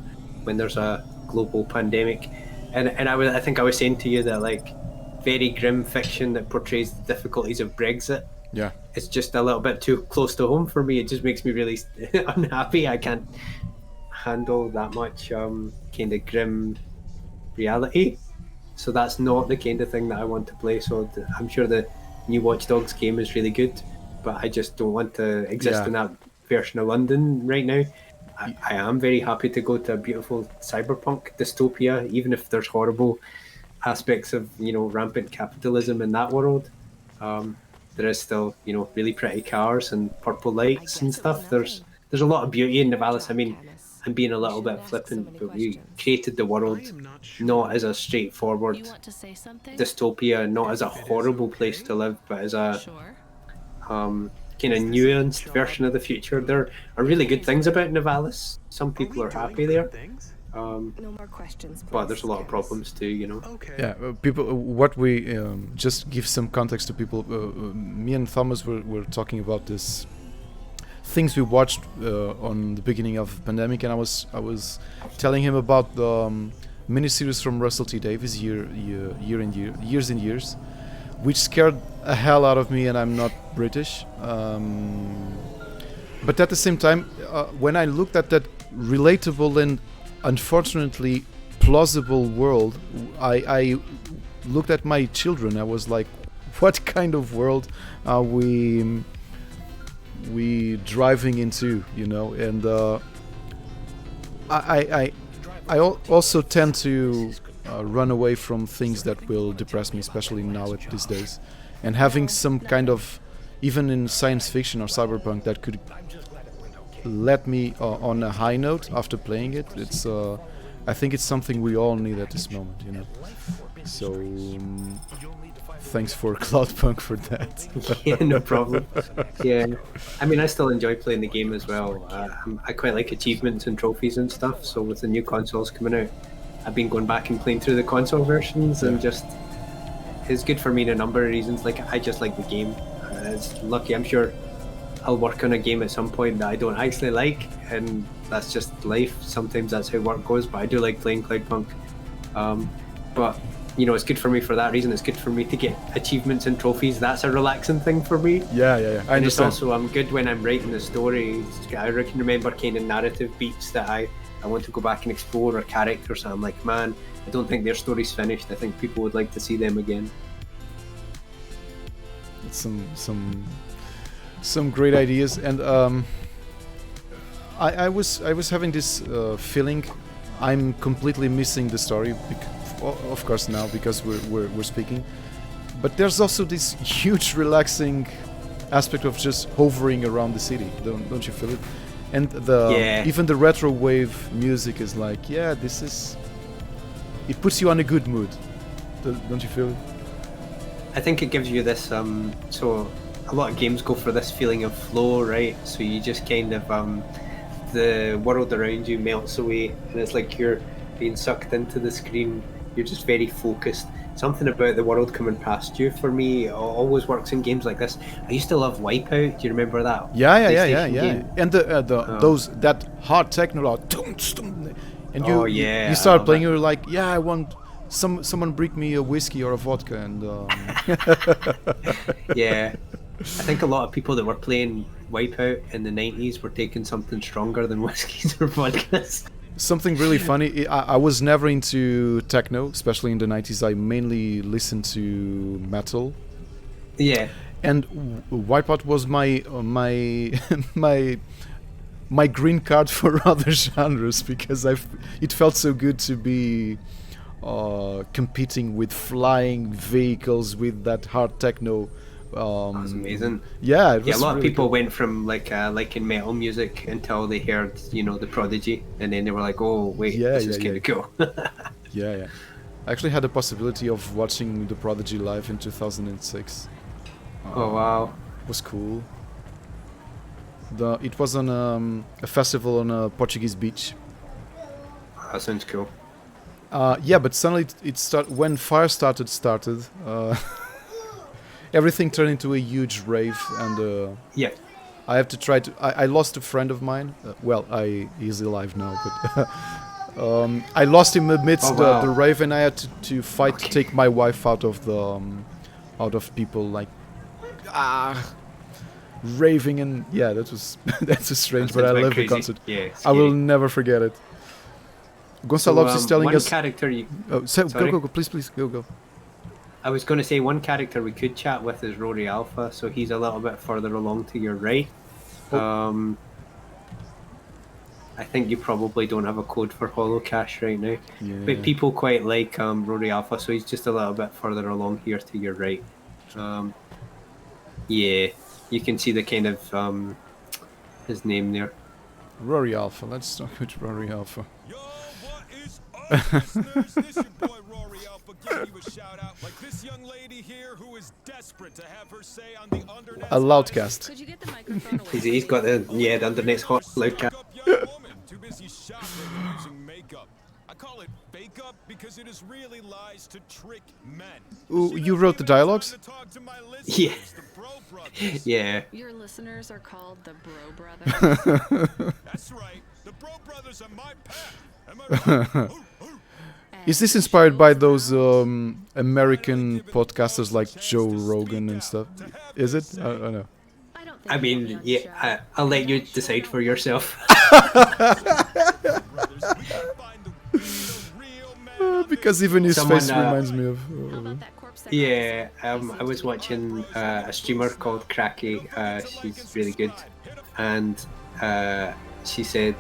when there's a global pandemic. And I think I was saying to you that like very grim fiction that portrays the difficulties of Brexit. Yeah. It's just a little bit too close to home for me. It just makes me really unhappy. I can't handle that much kind of grim reality. So that's not the kind of thing that I want to play. So I'm sure the new Watch Dogs game is really good, but I just don't want to exist in that version of London right now. I am very happy to go to a beautiful cyberpunk dystopia, even if there's horrible aspects of, rampant capitalism in that world. There is still, really pretty cars and purple lights and stuff. There's a lot of beauty in Nivalis. I mean, I'm being a little bit flippant, but we created the world not as a straightforward You want to say something? dystopia, not as a horrible place to live, but as a Sure. kind of nuanced version of the future. There are really good things about Nivalis. Some people are happy there, No more questions, please. but there's a lot of problems too, you know. Yeah, people. What we just give some context to people. Me and Thomas were talking about this things we watched on the beginning of the pandemic, and I was telling him about the miniseries from Russell T Davies, years and years, which scared a hell out of me, and I'm not British. But at the same time, when I looked at that relatable and unfortunately plausible world, I looked at my children. I was like, what kind of world are we driving into, you know? And I also tend to run away from things that will depress me, especially now at these days. And having some kind of, even in science fiction or cyberpunk, that could let me on a high note after playing it. It's I think it's something we all need at this moment, you know. So thanks for Cloudpunk for that. Yeah, no problem. Yeah, I mean, I still enjoy playing the game as well. I quite like achievements and trophies and stuff. So with the new consoles coming out, I've been going back and playing through the console versions, and just it's good for me in a number of reasons. Like, I just like the game. It's lucky. I'm sure I'll work on a game at some point that I don't actually like, and that's just life. Sometimes that's how work goes. But I do like playing Cloudpunk. But you know, it's good for me for that reason. It's good for me to get achievements and trophies. That's a relaxing thing for me. Yeah. I And it's understand. also, I'm good when I'm writing the story. I can remember kind of narrative beats that I want to go back and explore, or characters. And I'm like, man, I don't think their story's finished. I think people would like to see them again. Some great ideas, and I was having this feeling I'm completely missing the story, of course now because we're speaking, but there's also this huge relaxing aspect of just hovering around the city. Don't you feel it? And even the retro wave music is like, yeah, it puts you on a good mood. Don't you feel it? I think it gives you this, so a lot of games go for this feeling of flow, right? So you just kind of, the world around you melts away, and it's like you're being sucked into the screen. You're just very focused. Something about the world coming past you, for me, always works in games like this. I used to love Wipeout. Do you remember that? Yeah. Game? And that hard techno, and you start playing. You're like, yeah, I want someone bring me a whiskey or a vodka, and Yeah, I think a lot of people that were playing Wipeout in the 90s were taking something stronger than whiskeys or vodkas. something really funny. I was never into techno, especially in the 90s. I mainly listened to metal. Yeah. And Wipeout was my my green card for other genres, because it felt so good to be competing with flying vehicles with that hard techno. That was amazing. Yeah, a lot of people went from liking metal music until they heard, the Prodigy, and then they were like, "Oh, wait, this is kind of cool." Yeah. I actually had the possibility of watching the Prodigy live in 2006. Oh wow, it was cool. It was on a festival on a Portuguese beach. That sounds cool. Yeah, but suddenly when fire started. Everything turned into a huge rave, and yeah, I have to try to. I lost a friend of mine. He's alive now, but I lost him amidst the rave, and I had to fight to take my wife out of people like raving, and yeah, that's strange, but I love the concert. Yeah, I will never forget it. Gonçalo is telling us. One character you. Oh, go, please, go. I was going to say one character we could chat with is Rory Alpha, so he's a little bit further along to your right. I think you probably don't have a code for holocache right now, but people quite like Rory Alpha, so he's just a little bit further along here to your right. Yeah, you can see the kind of his name there. Rory Alpha. Let's start with Rory Alpha. Yo, what is up, listeners? This your boy Rory Alpha giving you a shout out like this young lady here who is desperate to have her say on the Undernet. A loudcast. Could you get the microphone away? He's got the internet's hot loudcast. Too busy shopping and using makeup. I call it fake up because it is really lies to trick men. Ooh, you wrote the dialogues? Yeah. Yeah. Your listeners are called the Bro Brothers. That's right. The Bro Brothers are my path. Am I right? Is this inspired by those American podcasters like Joe Rogan and stuff? Is it? I don't know. I mean, yeah, I'll let you decide for yourself. Because even his Someone, face reminds me of... Yeah, I was watching a streamer called Cracky. She's really good, and she said,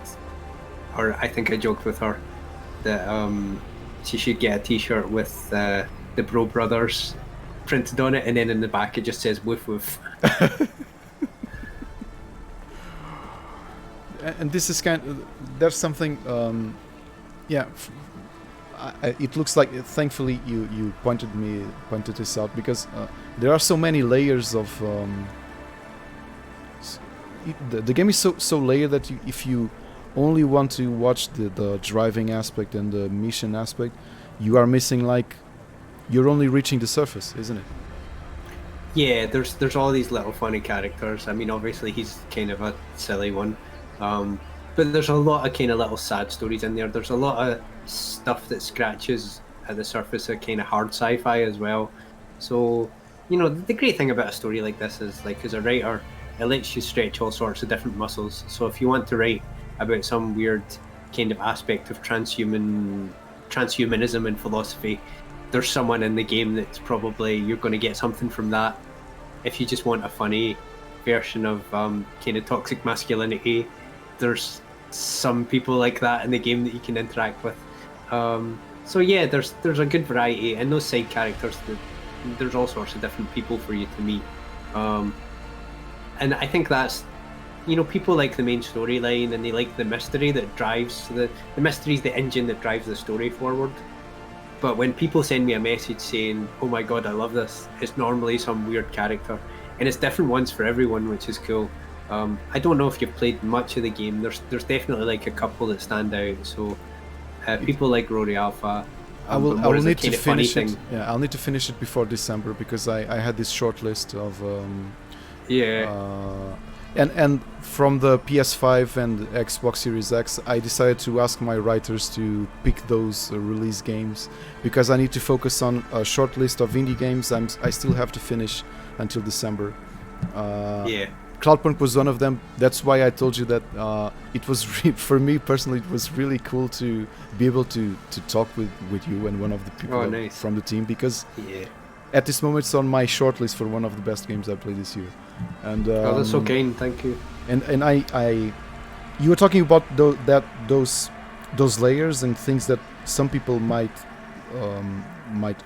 or I think I joked with her that she should get a T-shirt with the Bro Brothers printed on it, and then in the back it just says "woof woof." And this is there's something, yeah. It looks like, thankfully, you pointed this out, because there are so many layers of. The game is so layered that if you only want to watch the driving aspect and the mission aspect, you are missing, like, you're only reaching the surface, isn't it? Yeah, there's all these little funny characters. I mean, obviously he's kind of a silly one, but there's a lot of kind of little sad stories in there. There's a lot of stuff that scratches at the surface of kind of hard sci-fi as well. So, you know, the great thing about a story like this is, like, as a writer, it lets you stretch all sorts of different muscles. So if you want to write about some weird kind of aspect of transhumanism and philosophy, there's someone in the game that's probably, you're going to get something from that. If you just want a funny version of kind of toxic masculinity, there's some people like that in the game that you can interact with. So yeah, there's a good variety, and those side characters, there's all sorts of different people for you to meet. And I think that's, you know, people like the main storyline, and they like the mystery that drives the mystery's the engine that drives the story forward. But when people send me a message saying, "Oh my god, I love this," it's normally some weird character, and it's different ones for everyone, which is cool. I don't know if you've played much of the game. There's definitely like a couple that stand out. So people like Rory Alpha. I will need to finish it. Yeah, I'll need to finish it before December, because I had this short list of and from the PS5 and Xbox Series X, I decided to ask my writers to pick those release games, because I need to focus on a short list of indie games I still have to finish until December. Cloudpunk was one of them. That's why I told you that it was for me personally, it was really cool to be able to talk with you and one of the people from the team, because at this moment it's on my shortlist for one of the best games I played this year. And that's so kind, thank you. And I you were talking about those layers and things that some people might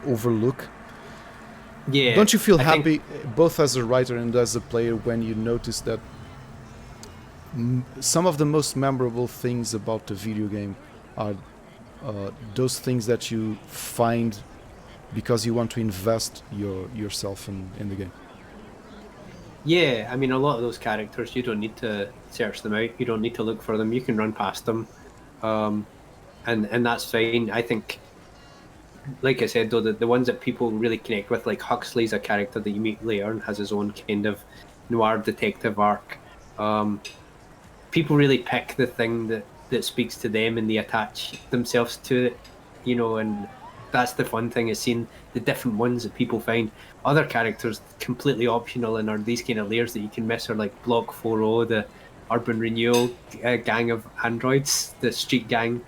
overlook. Yeah. Don't you feel happy, both as a writer and as a player, when you notice that some of the most memorable things about the video game are those things that you find because you want to invest yourself in the game? Yeah, I mean, a lot of those characters, you don't need to search them out. You don't need to look for them. You can run past them, and that's fine. I think, like I said, though, the ones that people really connect with, like Huxley's a character that you meet later and has his own kind of noir detective arc. People really pick the thing that speaks to them, and they attach themselves to it, you know, and that's the fun thing, is seeing the different ones that people find. Other characters completely optional and are these kind of layers that you can miss, are like Block 40, the urban renewal gang of androids, the street gang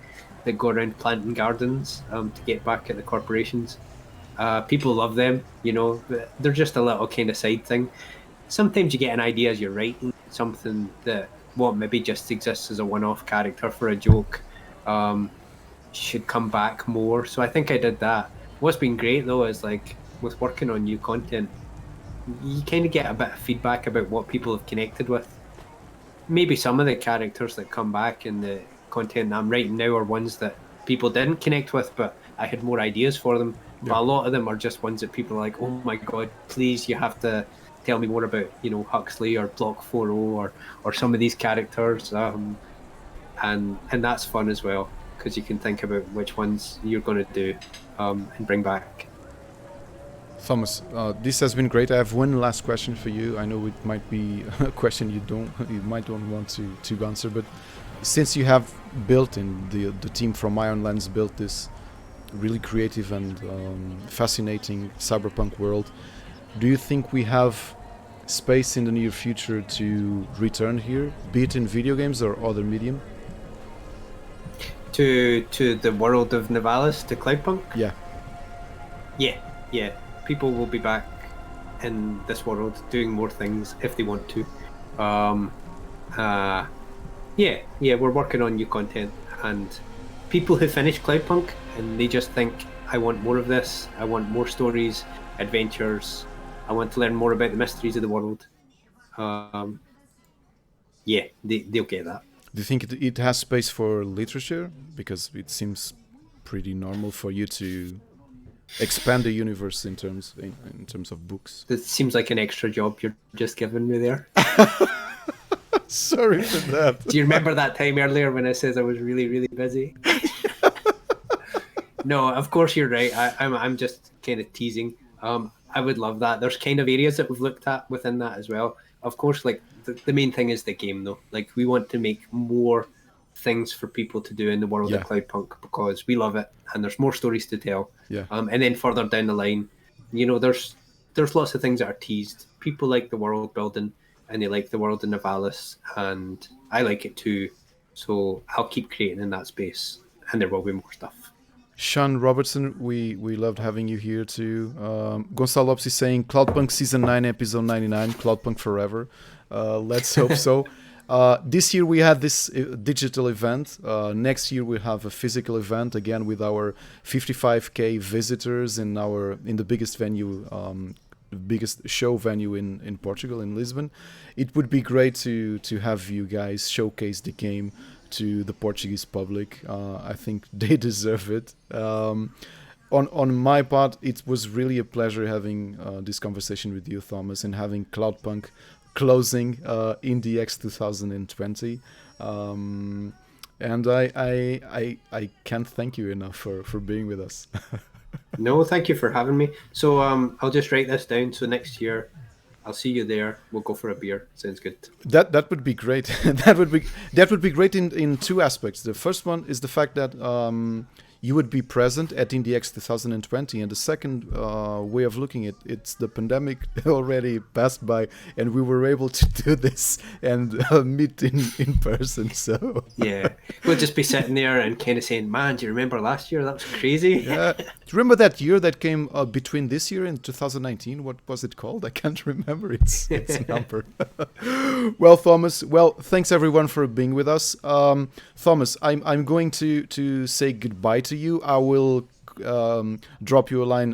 that go around planting gardens to get back at the corporations. People love them, you know. They're just a little kind of side thing. Sometimes you get an idea as you're writing something that maybe just exists as a one-off character for a joke should come back more. So I think I did that. What's been great though is, like, with working on new content, you kind of get a bit of feedback about what people have connected with. maybe some of the characters that come back in the content that I'm writing now are ones that people didn't connect with, but I had more ideas for them. But a lot of them are just ones that people are like, oh my god, please, you have to tell me more about, Huxley or Block 40 or some of these characters. And that's fun as well, because you can think about which ones you're going to do and bring back. Thomas, this has been great. I have one last question for you. I know it might be a question you might don't want to answer, but since you have built in the team from Iron Lands built this really creative and fascinating cyberpunk world, do you think we have space in the near future to return here, be it in video games or other medium? To the world of Nivalis, to Cloudpunk? Yeah. People will be back in this world doing more things if they want to. We're working on new content, and people who finish Cloudpunk and they just think, I want more of this, I want more stories, adventures, I want to learn more about the mysteries of the world. They'll get that. Do you think it has space for literature? Because it seems pretty normal for you to expand the universe in terms of books. That seems like an extra job you're just giving me there. Sorry for that. Do you remember that time earlier when I said I was really, really busy? No, of course you're right. I'm just kind of teasing. I would love that. There's kind of areas that we've looked at within that as well. Of course, like the main thing is the game, though. Like, we want to make more things for people to do in the world of Cloudpunk because we love it, and there's more stories to tell. And then further down the line, there's lots of things that are teased. People like the world building, and they like the world in Nivalis, and I like it too. So I'll keep creating in that space, and there will be more stuff. Sean Robertson, we loved having you here too. Gonçalo Lopes is saying Cloudpunk Season 9, Episode 99, Cloudpunk Forever. Let's hope so. This year we had this digital event. Next year we'll have a physical event again with our 55k visitors in the biggest venue, biggest show venue in Portugal, in Lisbon. It would be great to have you guys showcase the game to the Portuguese public. I think they deserve it. On my part, it was really a pleasure having this conversation with you, Thomas, and having Cloudpunk closing IndieX 2020. And I can't thank you enough for being with us. No, thank you for having me. So I'll just write this down. So next year, I'll see you there. We'll go for a beer. Sounds good. That would be great. that would be great in two aspects. The first one is the fact that you would be present at IndieX 2020, and the second way of looking at it's the pandemic already passed by, and we were able to do this and meet in person. So yeah, we'll just be sitting there and kind of saying, "Man, do you remember last year? That was crazy." Yeah. Do you remember that year that came between this year and 2019? What was it called? I can't remember its number. Well, Thomas. Well, thanks everyone for being with us. Thomas, I'm going to say goodbye to you. I will drop you a line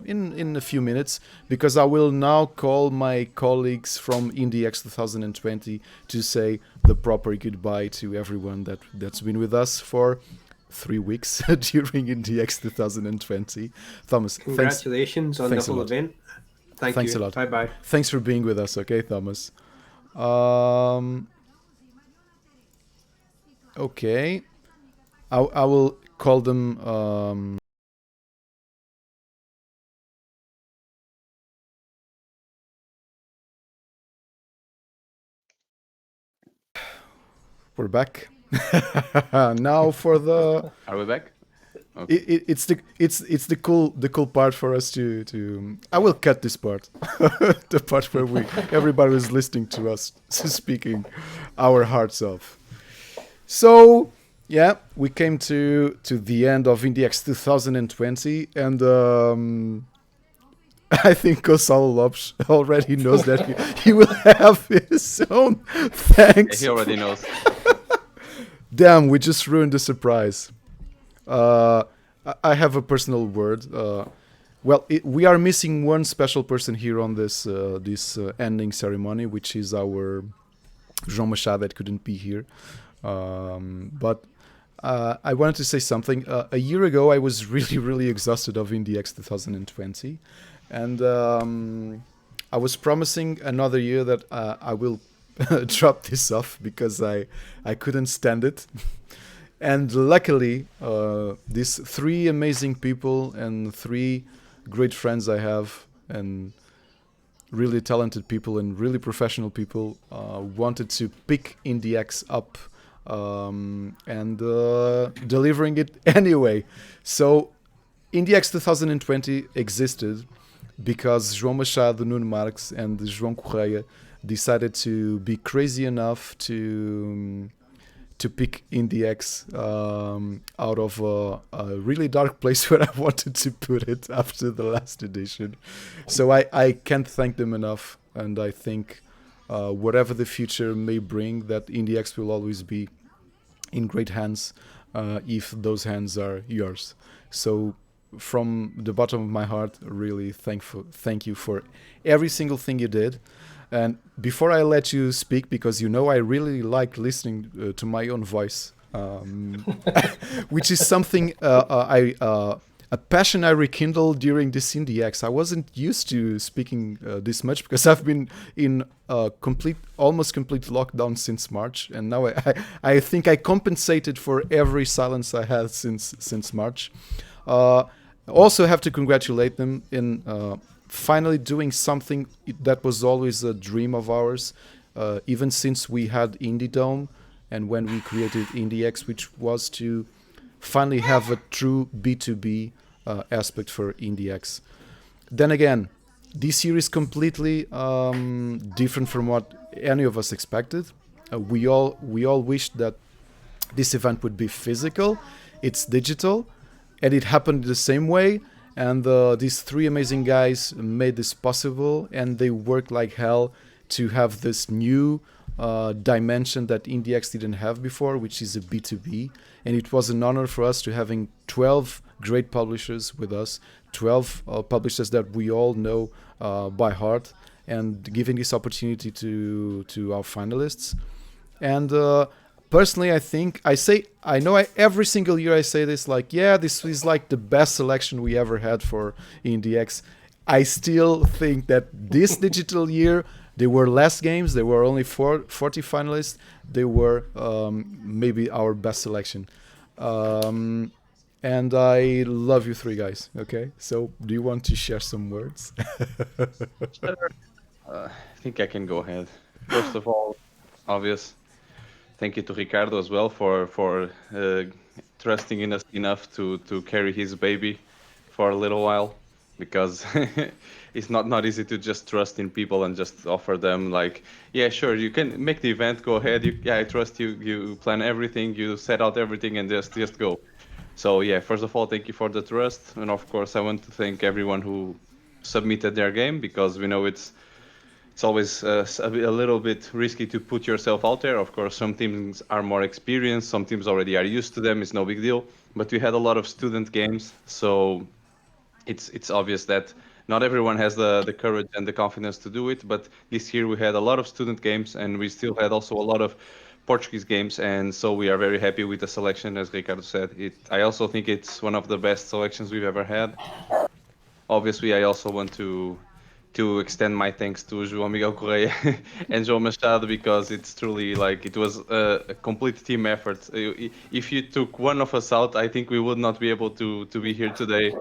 in a few minutes, because I will now call my colleagues from IndieX 2020 to say the proper goodbye to everyone that's been with us for 3 weeks during IndieX 2020. Thomas, congratulations on the whole event. Thanks a lot. Bye. Thanks for being with us. Okay, Thomas. Okay, I will call them. We're back. Now for the. Are we back? Okay. It's the cool part for us to. I will cut this part, the part where everybody was listening to us speaking our hearts off. So yeah, we came to the end of IndieX 2020, and I think Gonçalo Lopes already knows that he will have his own thanks. He already knows. Damn, we just ruined the surprise. I have a personal word. We are missing one special person here on this ending ceremony, which is our João Machado that couldn't be here. But I wanted to say something. A year ago, I was really, really exhausted of IndieX 2020. And I was promising another year that I will drop this off because I couldn't stand it. And luckily, these three amazing people and three great friends I have, and really talented people and really professional people, wanted to pick IndieX up and delivering it anyway. So IndieX 2020 existed because João Machado, Nuno Marques, and João Correia decided to be crazy enough to pick IndieX out of a really dark place where I wanted to put it after the last edition. So I can't thank them enough, and I think whatever the future may bring, that IndieX will always be in great hands if those hands are yours. So from the bottom of my heart, really thank you for every single thing you did. And before I let you speak, because you know I really like listening to my own voice, which is something a passion I rekindled during this IndieX. I wasn't used to speaking this much because I've been in almost complete lockdown since March, and now I think I compensated for every silence I had since March. Also have to congratulate them in finally doing something that was always a dream of ours, even since we had Indie Dome and when we created IndieX, which was to finally have a true B2B aspect for IndieX. Then again, this year is completely different from what any of us expected. We all wished that this event would be physical. It's digital, and it happened the same way. And these three amazing guys made this possible, and they worked like hell to have this new dimension that IndieX didn't have before, which is a B2B. And it was an honor for us to having 12 great publishers with us, 12 publishers that we all know by heart, and giving this opportunity to our finalists. And personally, I know every single year I say this, like, yeah, this is like the best selection we ever had for IndieX. I still think that this digital year, there were less games. There were only 40 finalists. They were maybe our best selection. And I love you three guys. Okay, so do you want to share some words? I think I can go ahead. First of all, obvious. Thank you to Ricardo as well for trusting in us enough to carry his baby for a little while, because it's not easy to just trust in people and just offer them like, yeah, sure, you can make the event, go ahead. I trust you. You plan everything, you set out everything, and just go. So yeah, first of all, thank you for the trust, and of course, I want to thank everyone who submitted their game, because we know it's always a little bit risky to put yourself out there. Of course, some teams are more experienced, some teams already are used to them, it's no big deal. But we had a lot of student games, so it's obvious that not everyone has the courage and the confidence to do it. But this year we had a lot of student games, and we still had also a lot of Portuguese games, and so we are very happy with the selection, as Ricardo said. I also think it's one of the best selections we've ever had. Obviously, I also want to extend my thanks to João Miguel Correia and João Machado, because it's truly like it was a complete team effort. If you took one of us out, I think we would not be able to be here today.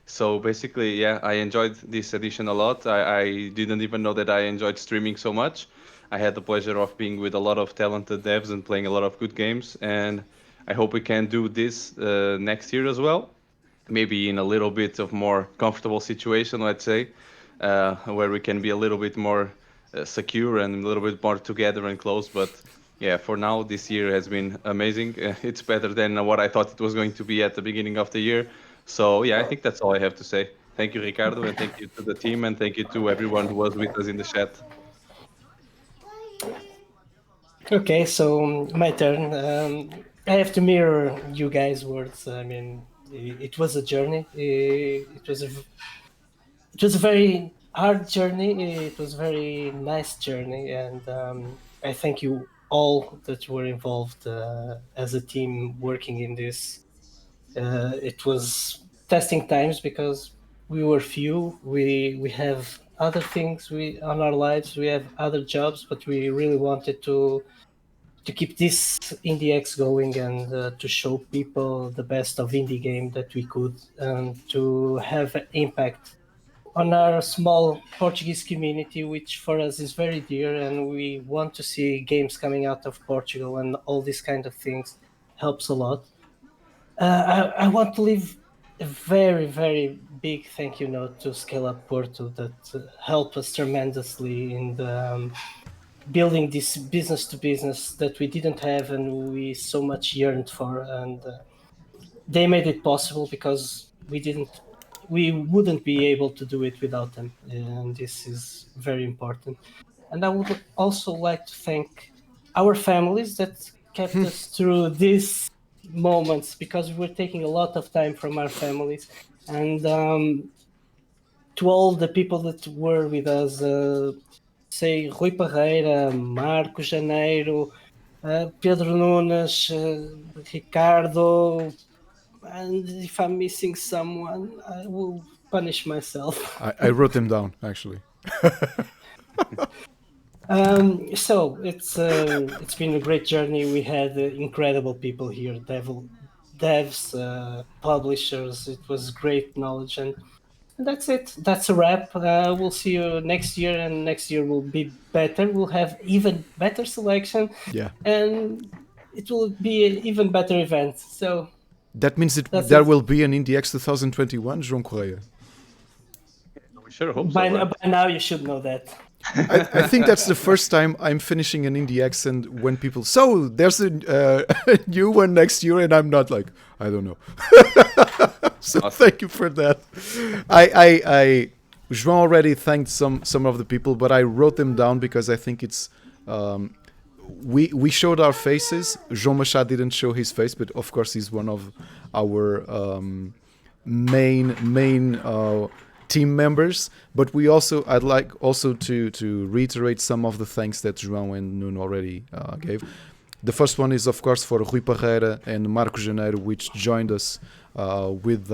So basically, yeah, I enjoyed this edition a lot. I didn't even know that I enjoyed streaming so much. I had the pleasure of being with a lot of talented devs and playing a lot of good games, and I hope we can do this next year as well. Maybe in a little bit of more comfortable situation, let's say, where we can be a little bit more secure and a little bit more together and close. But yeah, for now, this year has been amazing. It's better than what I thought it was going to be at the beginning of the year. So yeah, I think that's all I have to say. Thank you, Ricardo, and thank you to the team, and thank you to everyone who was with us in the chat. Okay, so my turn. I have to mirror you guys' words. I mean, it was a journey. It was a very our journey, it was very nice journey, and I thank you all that were involved as a team working in this. It was testing times because we were few. We have other things we on our lives. We have other jobs, but we really wanted to keep this Indie X going and to show people the best of indie game that we could, and to have an impact on our small Portuguese community, which for us is very dear, and we want to see games coming out of Portugal, and all these kind of things helps a lot. I want to leave a very, very big thank you note to Scale Up Porto that helped us tremendously in the, building this business to business that we didn't have and we so much yearned for, and they made it possible because we wouldn't be able to do it without them, and this is very important. And I would also like to thank our families that kept us through these moments, because we're taking a lot of time from our families. And to all the people that were with us, say Rui Parreira, Marco Janeiro, Pedro Nunes, Ricardo, and if I'm missing someone, I will punish myself. I wrote them down actually. So it's been a great journey. We had incredible people here, devs, publishers. It was great knowledge, and that's it. That's a wrap. We'll see you next year, and next year will be better. We'll have even better selection, Yeah. and it will be an even better event. So That means That's there it. will be an IndieX 2021, João Correia. We sure hope so. by Right? now you should know that. I think that's the first time I'm finishing an IndieX, and when people, so there's a new one next year, and I'm not like, I don't know. So thank you for that. João already thanked some of the people, but I wrote them down because I think it's we showed our faces. João Machado didn't show his face, but of course he's one of our main team members. But I'd like also to reiterate some of the thanks that João and Nuno already gave. The first one is of course for Rui Parreira and Marco Janeiro, which joined us with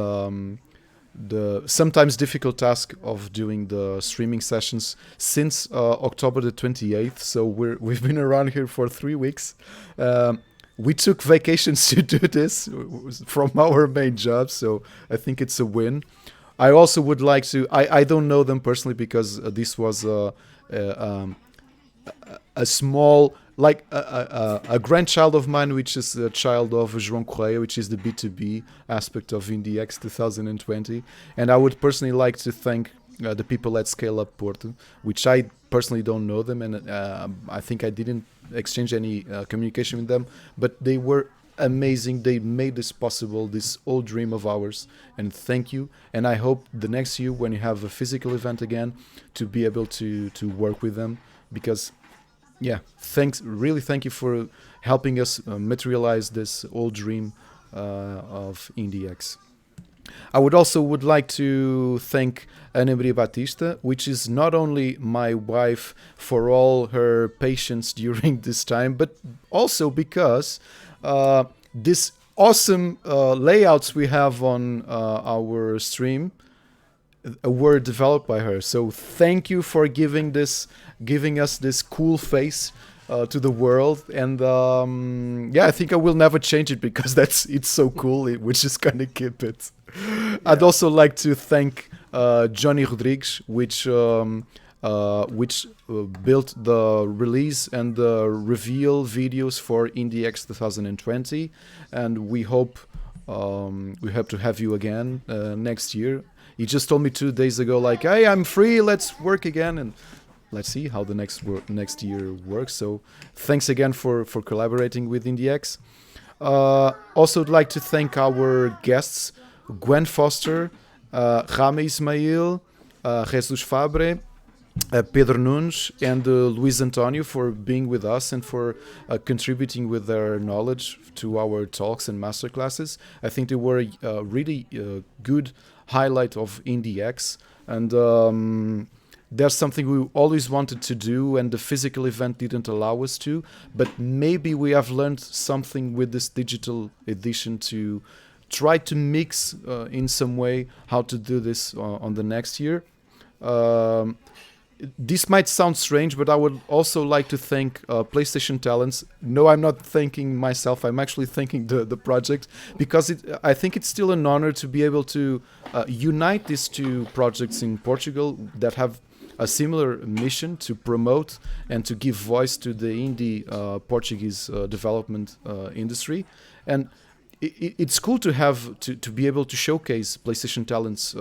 the sometimes difficult task of doing the streaming sessions since October the 28th. So we've been around here for 3 weeks. We took vacations to do this from our main jobs, so I think it's a win. I also would like to. I don't know them personally because this was a small, like a grandchild of mine, which is a child of João Correia, which is the B2B aspect of IndieX 2020. And I would personally like to thank the people at Scale Up Porto, which I personally don't know them, and I think I didn't exchange any communication with them, but they were amazing. They made this possible, this old dream of ours, and thank you. And I hope the next year when you have a physical event again to be able to work with them, because really thank you for helping us materialize this old dream of IndieX. I would like to thank Ana Maria Batista, which is not only my wife, for all her patience during this time, but also because this awesome layouts we have on our stream were developed by her. So thank you for giving us this cool face to the world. And I think I will never change it because it's so cool. We're just gonna keep it. Yeah. I'd also like to thank Johnny Rodrigues, which built the release and the reveal videos for IndieX 2020, and we hope to have you again next year. He just told me 2 days ago, like, hey, I'm free, let's work again, and let's see how the next year works. So thanks again for collaborating with IndieX. Also would like to thank our guests, Gwen Foster, Rame Ismail, Jesus Fabre, Pedro Nunes, and Luis Antonio for being with us and for contributing with their knowledge to our talks and masterclasses. I think they were a really good highlight of IndieX, and There's something we always wanted to do, and the physical event didn't allow us to. But maybe we have learned something with this digital edition to try to mix in some way how to do this on the next year. This might sound strange, but I would also like to thank PlayStation Talents. No, I'm not thanking myself. I'm actually thanking the project, because I think it's still an honor to be able to unite these two projects in Portugal that have a similar mission to promote and to give voice to the indie Portuguese development industry. And it's cool to have to be able to showcase PlayStation Talents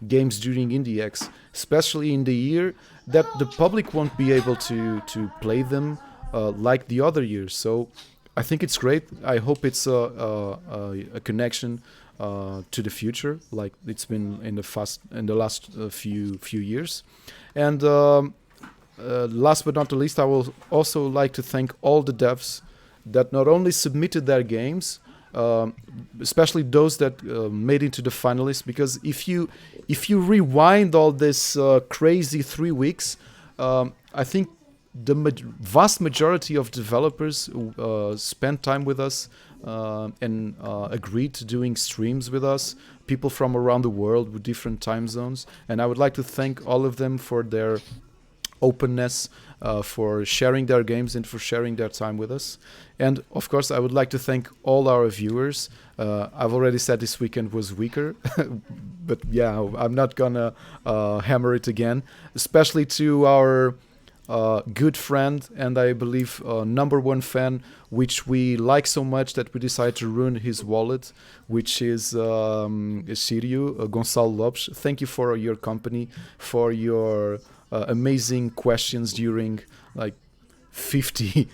games during IndieX, especially in the year that the public won't be able to play them like the other years. So I think it's great. I hope it's a connection to the future, like it's been in the last few years. And last but not the least, I will also like to thank all the devs that not only submitted their games, especially those that made into the finalists, because if you rewind all this crazy 3 weeks, I think the vast majority of developers spent time with us and agreed to doing streams with us, people from around the world with different time zones, and I would like to thank all of them for their openness, for sharing their games and for sharing their time with us. And of course, I would like to thank all our viewers. I've already said this weekend was weaker, but yeah, I'm not gonna hammer it again, especially to our good friend and I believe #1 fan, which we like so much that we decided to ruin his wallet, which is Sirio Gonçalo Lopes. Thank you for your company, for your amazing questions during like 50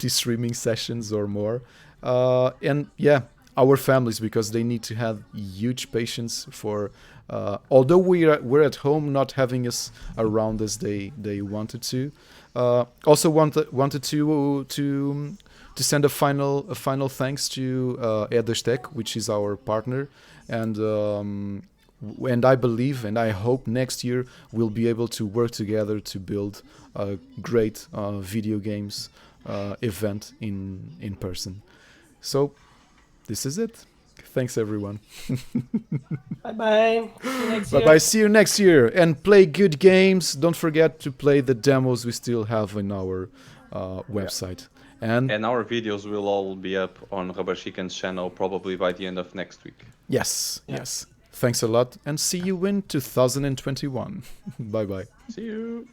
streaming sessions or more, and yeah, our families, because they need to have huge patience for although we're at home, not having us around as they wanted to. Also wanted to send a final thanks to Ederstech, which is our partner, and I believe and I hope next year we'll be able to work together to build a great video games event in person. So this is it. Thanks everyone. Bye-bye. Bye-bye. See you next year. And play good games. Don't forget to play the demos we still have in our website. And our videos will all be up on Rubber Chicken's channel probably by the end of next week. Yes. Thanks a lot, and see you in 2021. Bye-bye. See you.